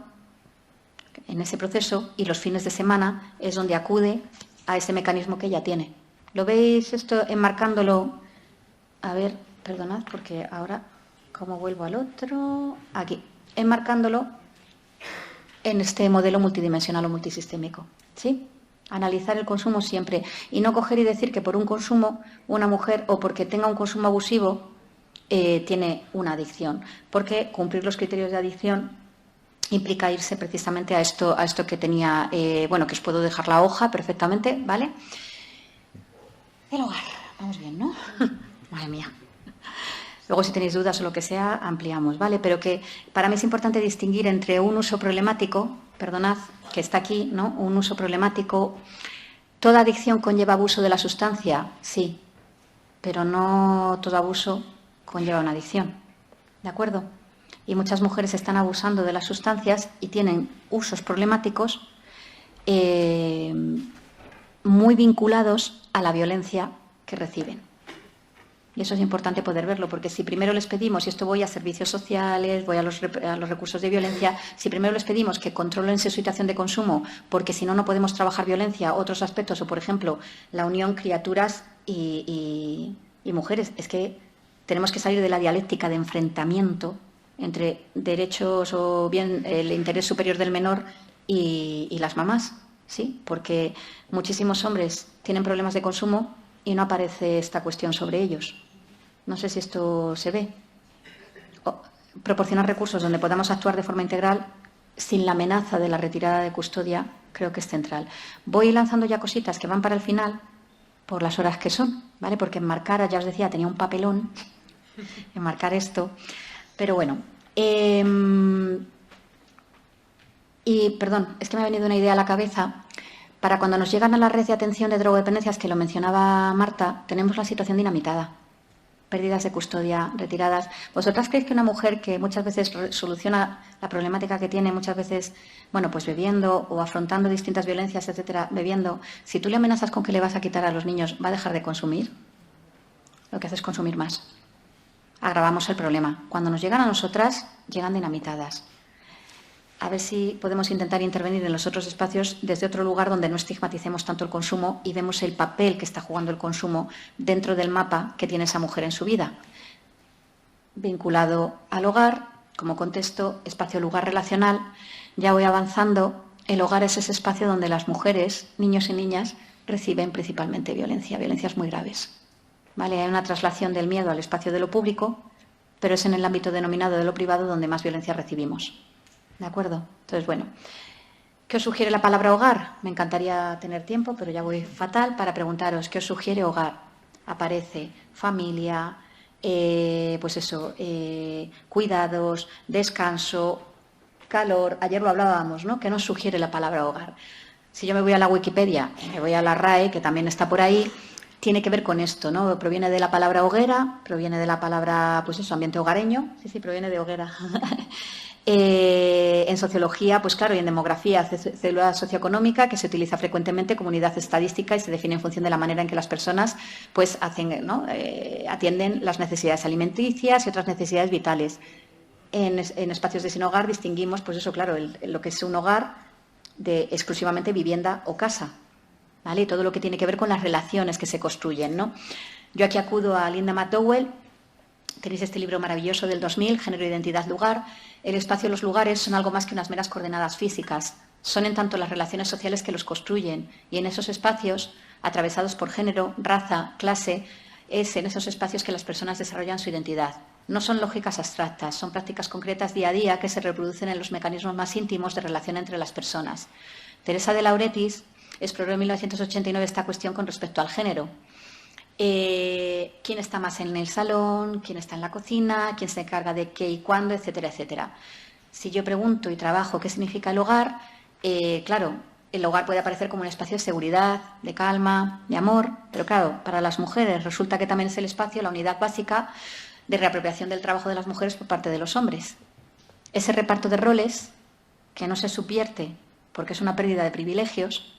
en ese proceso y los fines de semana es donde acude a ese mecanismo que ella tiene. ¿Lo veis esto enmarcándolo? A ver, perdonad, porque ahora, ¿cómo vuelvo al otro? Aquí. Enmarcándolo en este modelo multidimensional o multisistémico. ¿Sí? Analizar el consumo siempre y no coger y decir que por un consumo una mujer o porque tenga un consumo abusivo tiene una adicción, porque cumplir los criterios de adicción implica irse precisamente a esto que tenía, que os puedo dejar la hoja perfectamente, ¿vale? El hogar, vamos bien, ¿no? Madre mía. Luego, si tenéis dudas o lo que sea, ampliamos, ¿vale? Pero que para mí es importante distinguir entre un uso problemático, perdonad, que está aquí, ¿no? Un uso problemático. ¿Toda adicción conlleva abuso de la sustancia? Sí, pero no todo abuso conlleva una adicción, ¿de acuerdo? Y muchas mujeres están abusando de las sustancias y tienen usos problemáticos muy vinculados a la violencia que reciben. Y eso es importante poder verlo, porque si primero les pedimos, y esto voy a servicios sociales, voy a los recursos de violencia, si primero les pedimos que controlen su situación de consumo, porque si no, no podemos trabajar violencia, otros aspectos, o por ejemplo, la unión criaturas y mujeres, es que tenemos que salir de la dialéctica de enfrentamiento entre derechos o bien el interés superior del menor y las mamás, ¿sí? Porque muchísimos hombres tienen problemas de consumo y no aparece esta cuestión sobre ellos. No sé si esto se ve. Proporcionar recursos donde podamos actuar de forma integral sin la amenaza de la retirada de custodia creo que es central. Voy lanzando ya cositas que van para el final por las horas que son, ¿vale? Porque enmarcar, ya os decía, tenía un papelón, enmarcar esto. Pero bueno, y perdón, es que me ha venido una idea a la cabeza. Para cuando nos llegan a la red de atención de drogodependencias, que lo mencionaba Marta, tenemos la situación dinamitada. Pérdidas de custodia, retiradas. ¿Vosotras creéis que una mujer que muchas veces soluciona la problemática que tiene, muchas veces, pues bebiendo o afrontando distintas violencias, etcétera, bebiendo, si tú le amenazas con que le vas a quitar a los niños, ¿va a dejar de consumir? Lo que hace es consumir más. Agravamos el problema. Cuando nos llegan a nosotras, llegan dinamitadas. A ver si podemos intentar intervenir en los otros espacios desde otro lugar donde no estigmaticemos tanto el consumo y vemos el papel que está jugando el consumo dentro del mapa que tiene esa mujer en su vida. Vinculado al hogar, como contexto, espacio-lugar relacional, ya voy avanzando. El hogar es ese espacio donde las mujeres, niños y niñas, reciben principalmente violencias muy graves. ¿Vale? Hay una traslación del miedo al espacio de lo público, pero es en el ámbito denominado de lo privado donde más violencia recibimos. ¿De acuerdo? Entonces, ¿qué os sugiere la palabra hogar? Me encantaría tener tiempo, pero ya voy fatal para preguntaros, ¿qué os sugiere hogar? Aparece familia, cuidados, descanso, calor. Ayer lo hablábamos, ¿no? ¿Qué nos sugiere la palabra hogar? Si yo me voy a la Wikipedia, me voy a la RAE, que también está por ahí, tiene que ver con esto, ¿no? Proviene de la palabra hoguera, proviene de la palabra, ambiente hogareño. Sí, proviene de hoguera. En sociología, y en demografía, célula socioeconómica, que se utiliza frecuentemente como unidad estadística y se define en función de la manera en que las personas atienden las necesidades alimenticias y otras necesidades vitales. En espacios de sin hogar distinguimos, lo que es un hogar de exclusivamente vivienda o casa, ¿vale? Y todo lo que tiene que ver con las relaciones que se construyen, ¿no? Yo aquí acudo a Linda McDowell. Tenéis este libro maravilloso del 2000, Género, Identidad, Lugar. El espacio y los lugares son algo más que unas meras coordenadas físicas, son en tanto las relaciones sociales que los construyen, y en esos espacios, atravesados por género, raza, clase, es en esos espacios que las personas desarrollan su identidad. No son lógicas abstractas, son prácticas concretas día a día que se reproducen en los mecanismos más íntimos de relación entre las personas. Teresa de Lauretis exploró en 1989 esta cuestión con respecto al género. ¿Quién está más en el salón? ¿Quién está en la cocina? ¿Quién se encarga de qué y cuándo? Etcétera, etcétera. Si yo pregunto y trabajo qué significa el hogar, claro, el hogar puede aparecer como un espacio de seguridad, de calma, de amor, pero claro, para las mujeres resulta que también es el espacio, la unidad básica de reapropiación del trabajo de las mujeres por parte de los hombres. Ese reparto de roles, que no se subvierte porque es una pérdida de privilegios,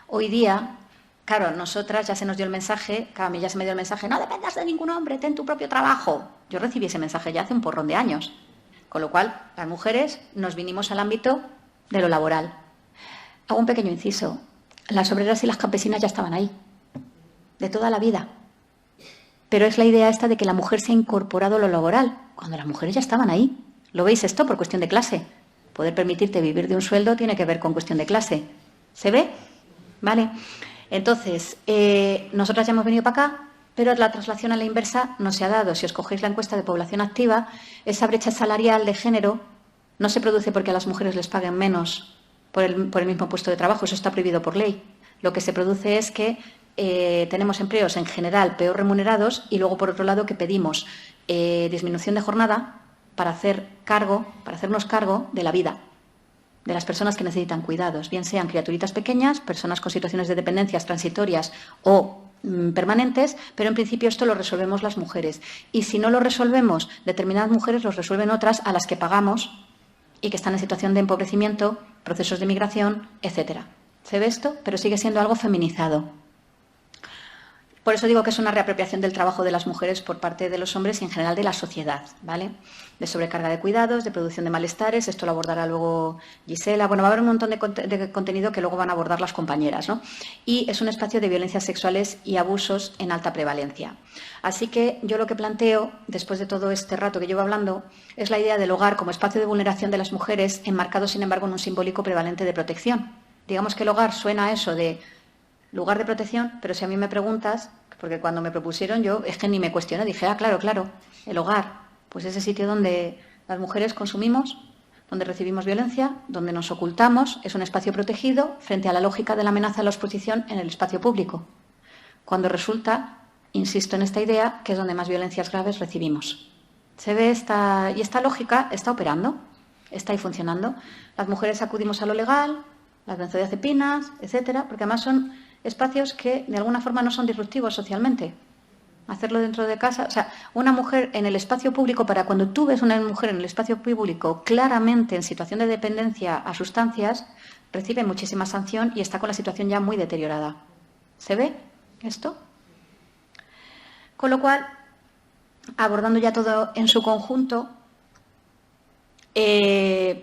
hoy día, claro, nosotras ya se nos dio el mensaje, a mí ya se me dio el mensaje, no dependas de ningún hombre, ten tu propio trabajo. Yo recibí ese mensaje ya hace un porrón de años, con lo cual las mujeres nos vinimos al ámbito de lo laboral. Hago un pequeño inciso, las obreras y las campesinas ya estaban ahí, de toda la vida. Pero es la idea esta de que la mujer se ha incorporado a lo laboral, cuando las mujeres ya estaban ahí. ¿Lo veis esto por cuestión de clase? Poder permitirte vivir de un sueldo tiene que ver con cuestión de clase. ¿Se ve? Vale. Entonces, nosotras ya hemos venido para acá, pero la traslación a la inversa no se ha dado. Si os cogéis la encuesta de población activa, esa brecha salarial de género no se produce porque a las mujeres les paguen menos por el mismo puesto de trabajo. Eso está prohibido por ley. Lo que se produce es que tenemos empleos en general peor remunerados y luego, por otro lado, que pedimos disminución de jornada para hacernos cargo de la vida de las personas que necesitan cuidados, bien sean criaturitas pequeñas, personas con situaciones de dependencias transitorias o permanentes, pero en principio esto lo resolvemos las mujeres. Y si no lo resolvemos determinadas mujeres, lo resuelven otras a las que pagamos y que están en situación de empobrecimiento, procesos de migración, etcétera. Se ve esto, pero sigue siendo algo feminizado. Por eso digo que es una reapropiación del trabajo de las mujeres por parte de los hombres y en general de la sociedad, ¿vale? De sobrecarga de cuidados, de producción de malestares, esto lo abordará luego Gisela. Bueno, va a haber un montón de contenido que luego van a abordar las compañeras, ¿no? Y es un espacio de violencias sexuales y abusos en alta prevalencia. Así que yo lo que planteo, después de todo este rato que llevo hablando, es la idea del hogar como espacio de vulneración de las mujeres, enmarcado, sin embargo, en un simbólico prevalente de protección. Digamos que el hogar suena a eso de lugar de protección, pero si a mí me preguntas, porque cuando me propusieron yo es que ni me cuestioné, dije, claro, el hogar, pues ese sitio donde las mujeres consumimos, donde recibimos violencia, donde nos ocultamos, es un espacio protegido frente a la lógica de la amenaza a la exposición en el espacio público. Cuando resulta, insisto en esta idea, que es donde más violencias graves recibimos. Se ve y esta lógica está operando, está ahí funcionando. Las mujeres acudimos a lo legal, las benzodiazepinas, etcétera, porque además son espacios que de alguna forma no son disruptivos socialmente. Hacerlo dentro de casa, o sea, una mujer en el espacio público, para cuando tú ves una mujer en el espacio público claramente en situación de dependencia a sustancias, recibe muchísima sanción y está con la situación ya muy deteriorada. ¿Se ve esto? Con lo cual, abordando ya todo en su conjunto,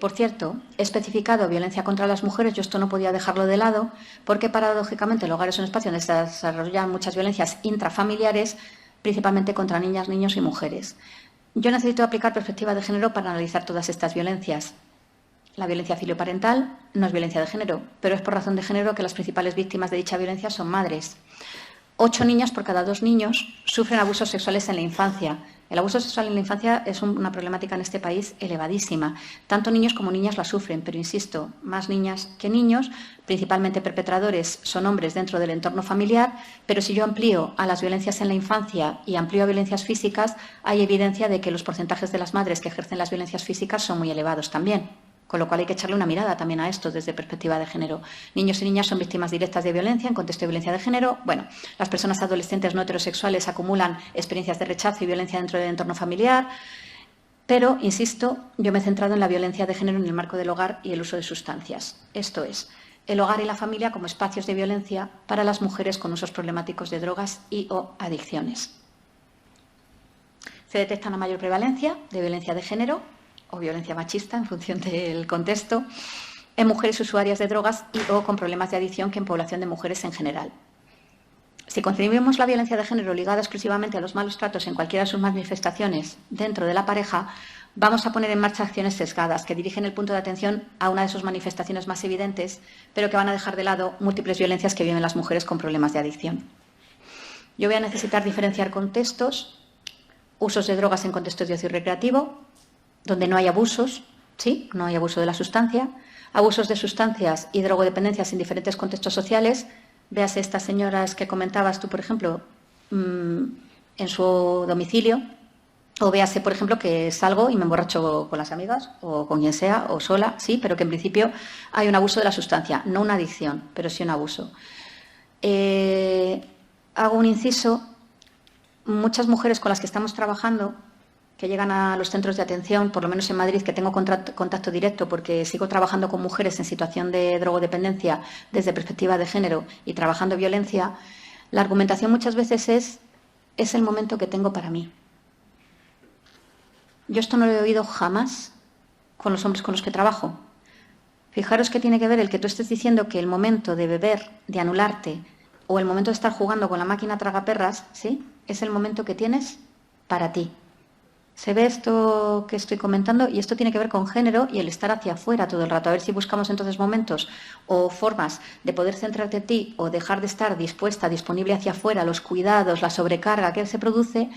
por cierto, he especificado violencia contra las mujeres, yo esto no podía dejarlo de lado, porque paradójicamente el hogar es un espacio donde se desarrollan muchas violencias intrafamiliares, principalmente contra niñas, niños y mujeres. Yo necesito aplicar perspectiva de género para analizar todas estas violencias. La violencia filioparental no es violencia de género, pero es por razón de género que las principales víctimas de dicha violencia son madres. 8 niñas por cada 2 niños sufren abusos sexuales en la infancia. El abuso sexual en la infancia es una problemática en este país elevadísima. Tanto niños como niñas la sufren, pero insisto, más niñas que niños, principalmente perpetradores son hombres dentro del entorno familiar, pero si yo amplío a las violencias en la infancia y amplío a violencias físicas, hay evidencia de que los porcentajes de las madres que ejercen las violencias físicas son muy elevados también. Con lo cual hay que echarle una mirada también a esto desde perspectiva de género. Niños y niñas son víctimas directas de violencia en contexto de violencia de género. Bueno, las personas adolescentes no heterosexuales acumulan experiencias de rechazo y violencia dentro del entorno familiar. Pero, insisto, yo me he centrado en la violencia de género en el marco del hogar y el uso de sustancias. Esto es, el hogar y la familia como espacios de violencia para las mujeres con usos problemáticos de drogas y o adicciones. Se detecta una mayor prevalencia de violencia de género o violencia machista, en función del contexto, en mujeres usuarias de drogas y o con problemas de adicción que en población de mujeres en general. Si concebimos la violencia de género ligada exclusivamente a los malos tratos en cualquiera de sus manifestaciones dentro de la pareja, vamos a poner en marcha acciones sesgadas que dirigen el punto de atención a una de sus manifestaciones más evidentes, pero que van a dejar de lado múltiples violencias que viven las mujeres con problemas de adicción. Yo voy a necesitar diferenciar contextos, usos de drogas en contextos de ocio recreativo, donde no hay abusos, sí, no hay abuso de la sustancia, abusos de sustancias y drogodependencias en diferentes contextos sociales. Véase estas señoras que comentabas tú, por ejemplo, en su domicilio, o véase, por ejemplo, que salgo y me emborracho con las amigas o con quien sea, o sola, sí, pero que en principio hay un abuso de la sustancia, no una adicción, pero sí un abuso. Hago un inciso. Muchas mujeres con las que estamos trabajando, que llegan a los centros de atención, por lo menos en Madrid, que tengo contacto directo porque sigo trabajando con mujeres en situación de drogodependencia desde perspectiva de género y trabajando violencia, la argumentación muchas veces es el momento que tengo para mí. Yo esto no lo he oído jamás con los hombres con los que trabajo. Fijaros que tiene que ver el que tú estés diciendo que el momento de beber, de anularte, o el momento de estar jugando con la máquina tragaperras, ¿sí?, es el momento que tienes para ti. Se ve esto que estoy comentando y esto tiene que ver con género y el estar hacia afuera todo el rato. A ver si buscamos entonces momentos o formas de poder centrarte en ti o dejar de estar dispuesta, disponible hacia afuera, los cuidados, la sobrecarga que se produce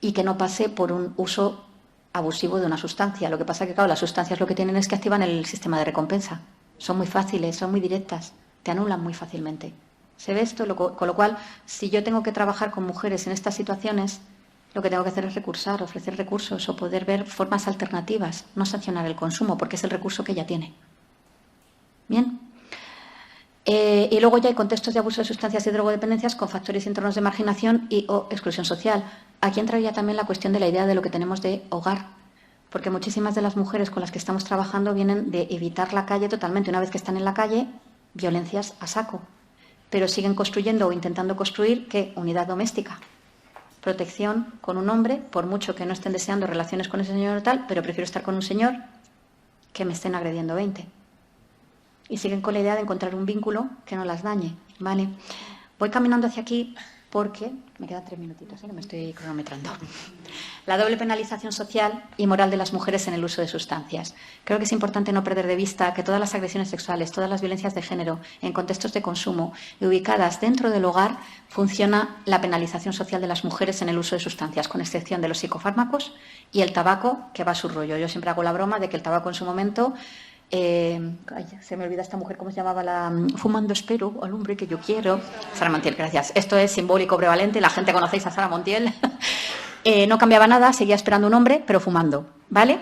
y que no pase por un uso abusivo de una sustancia. Lo que pasa es que, claro, las sustancias lo que tienen es que activan el sistema de recompensa. Son muy fáciles, son muy directas, te anulan muy fácilmente. ¿Se ve esto? Con lo cual, si yo tengo que trabajar con mujeres en estas situaciones, lo que tengo que hacer es recursar, ofrecer recursos o poder ver formas alternativas, no sancionar el consumo, porque es el recurso que ella tiene. Bien. Y luego ya hay contextos de abuso de sustancias y drogodependencias con factores internos de marginación y o exclusión social. Aquí entraría también la cuestión de la idea de lo que tenemos de hogar, porque muchísimas de las mujeres con las que estamos trabajando vienen de evitar la calle totalmente. Una vez que están en la calle, violencias a saco, pero siguen construyendo o intentando construir, ¿qué? Unidad doméstica. Protección con un hombre, por mucho que no estén deseando relaciones con ese señor o tal, pero prefiero estar con un señor que me estén agrediendo 20. Y siguen con la idea de encontrar un vínculo que no las dañe, ¿vale? Voy caminando hacia aquí porque me quedan 3 minutitos, que me estoy cronometrando. La doble penalización social y moral de las mujeres en el uso de sustancias. Creo que es importante no perder de vista que todas las agresiones sexuales, todas las violencias de género en contextos de consumo y ubicadas dentro del hogar, funciona la penalización social de las mujeres en el uso de sustancias, con excepción de los psicofármacos y el tabaco, que va a su rollo. Yo siempre hago la broma de que el tabaco en su momento... se me olvida esta mujer, ¿cómo se llamaba? Fumando espero al hombre que yo quiero. Sara Montiel, gracias. Esto es simbólico, prevalente. La gente conocéis a Sara Montiel. No cambiaba nada, seguía esperando un hombre, pero fumando, ¿vale?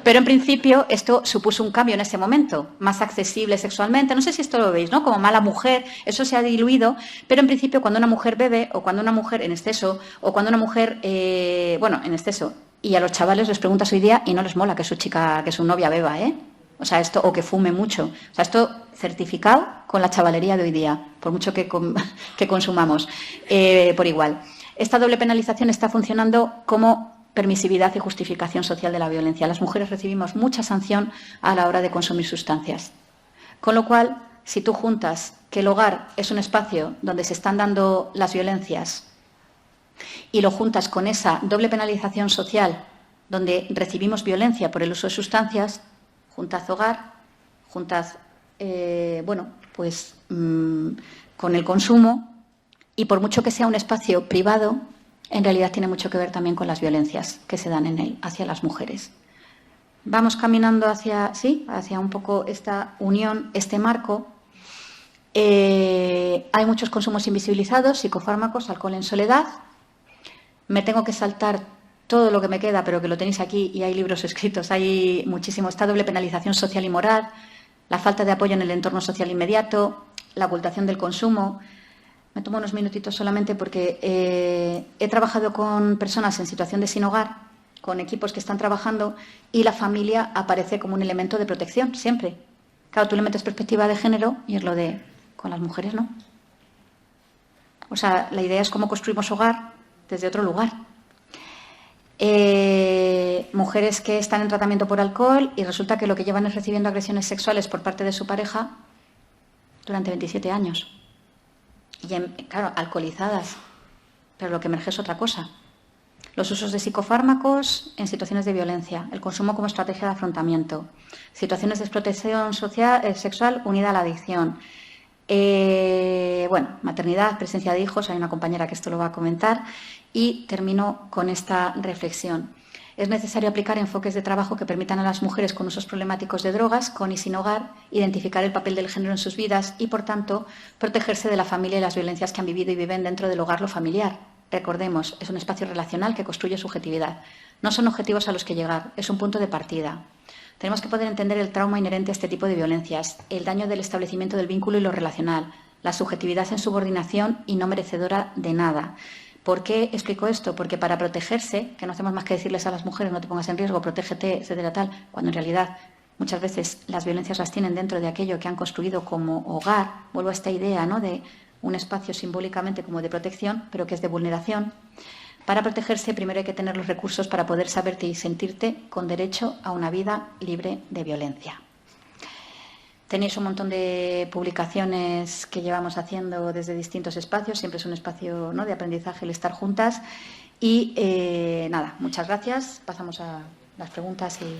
Pero en principio esto supuso un cambio en ese momento, más accesible sexualmente. No sé si esto lo veis, ¿no? Como mala mujer, eso se ha diluido, pero en principio cuando una mujer bebe o cuando una mujer en exceso o cuando una mujer, en exceso, y a los chavales les preguntas hoy día y no les mola que su novia beba, ¿eh? O sea, esto, o que fume mucho. O sea, esto certificado con la chavalería de hoy día, por mucho que consumamos por igual. Esta doble penalización está funcionando como permisividad y justificación social de la violencia. Las mujeres recibimos mucha sanción a la hora de consumir sustancias. Con lo cual, si tú juntas que el hogar es un espacio donde se están dando las violencias y lo juntas con esa doble penalización social donde recibimos violencia por el uso de sustancias, juntad hogar, juntad, con el consumo, y por mucho que sea un espacio privado, en realidad tiene mucho que ver también con las violencias que se dan en él hacia las mujeres. Vamos caminando hacia un poco esta unión, este marco. Hay muchos consumos invisibilizados, psicofármacos, alcohol en soledad. Me tengo que saltar todo lo que me queda, pero que lo tenéis aquí y hay libros escritos, hay muchísimo. Esta doble penalización social y moral, la falta de apoyo en el entorno social inmediato, la ocultación del consumo. Me tomo unos minutitos solamente porque he trabajado con personas en situación de sin hogar, con equipos que están trabajando y la familia aparece como un elemento de protección, siempre. Claro, tú le metes perspectiva de género y es lo de con las mujeres, ¿no? O sea, la idea es cómo construimos hogar desde otro lugar. Mujeres que están en tratamiento por alcohol y resulta que lo que llevan es recibiendo agresiones sexuales por parte de su pareja durante 27 años. Y, claro, alcoholizadas, pero lo que emerge es otra cosa. los usos de psicofármacos en situaciones de violencia, el consumo como estrategia de afrontamiento, situaciones de explotación sexual unida a la adicción. Maternidad, presencia de hijos, hay una compañera que esto lo va a comentar, y termino con esta reflexión. Es necesario aplicar enfoques de trabajo que permitan a las mujeres con usos problemáticos de drogas, con y sin hogar, identificar el papel del género en sus vidas y, por tanto, protegerse de la familia y las violencias que han vivido y viven dentro del hogar, lo familiar. Recordemos, es un espacio relacional que construye subjetividad. No son objetivos a los que llegar, es un punto de partida. Tenemos que poder entender el trauma inherente a este tipo de violencias, el daño del establecimiento del vínculo y lo relacional, la subjetividad en subordinación y no merecedora de nada. ¿Por qué explico esto? Porque para protegerse, que no hacemos más que decirles a las mujeres no te pongas en riesgo, protégete, etcétera, tal, cuando en realidad muchas veces las violencias las tienen dentro de aquello que han construido como hogar. Vuelvo a esta idea, ¿no?, de un espacio simbólicamente como de protección, pero que es de vulneración. Para protegerse, primero hay que tener los recursos para poder saberte y sentirte con derecho a una vida libre de violencia. Tenéis un montón de publicaciones que llevamos haciendo desde distintos espacios. Siempre es un espacio, ¿no?, de aprendizaje el estar juntas. Y muchas gracias. Pasamos a las preguntas y...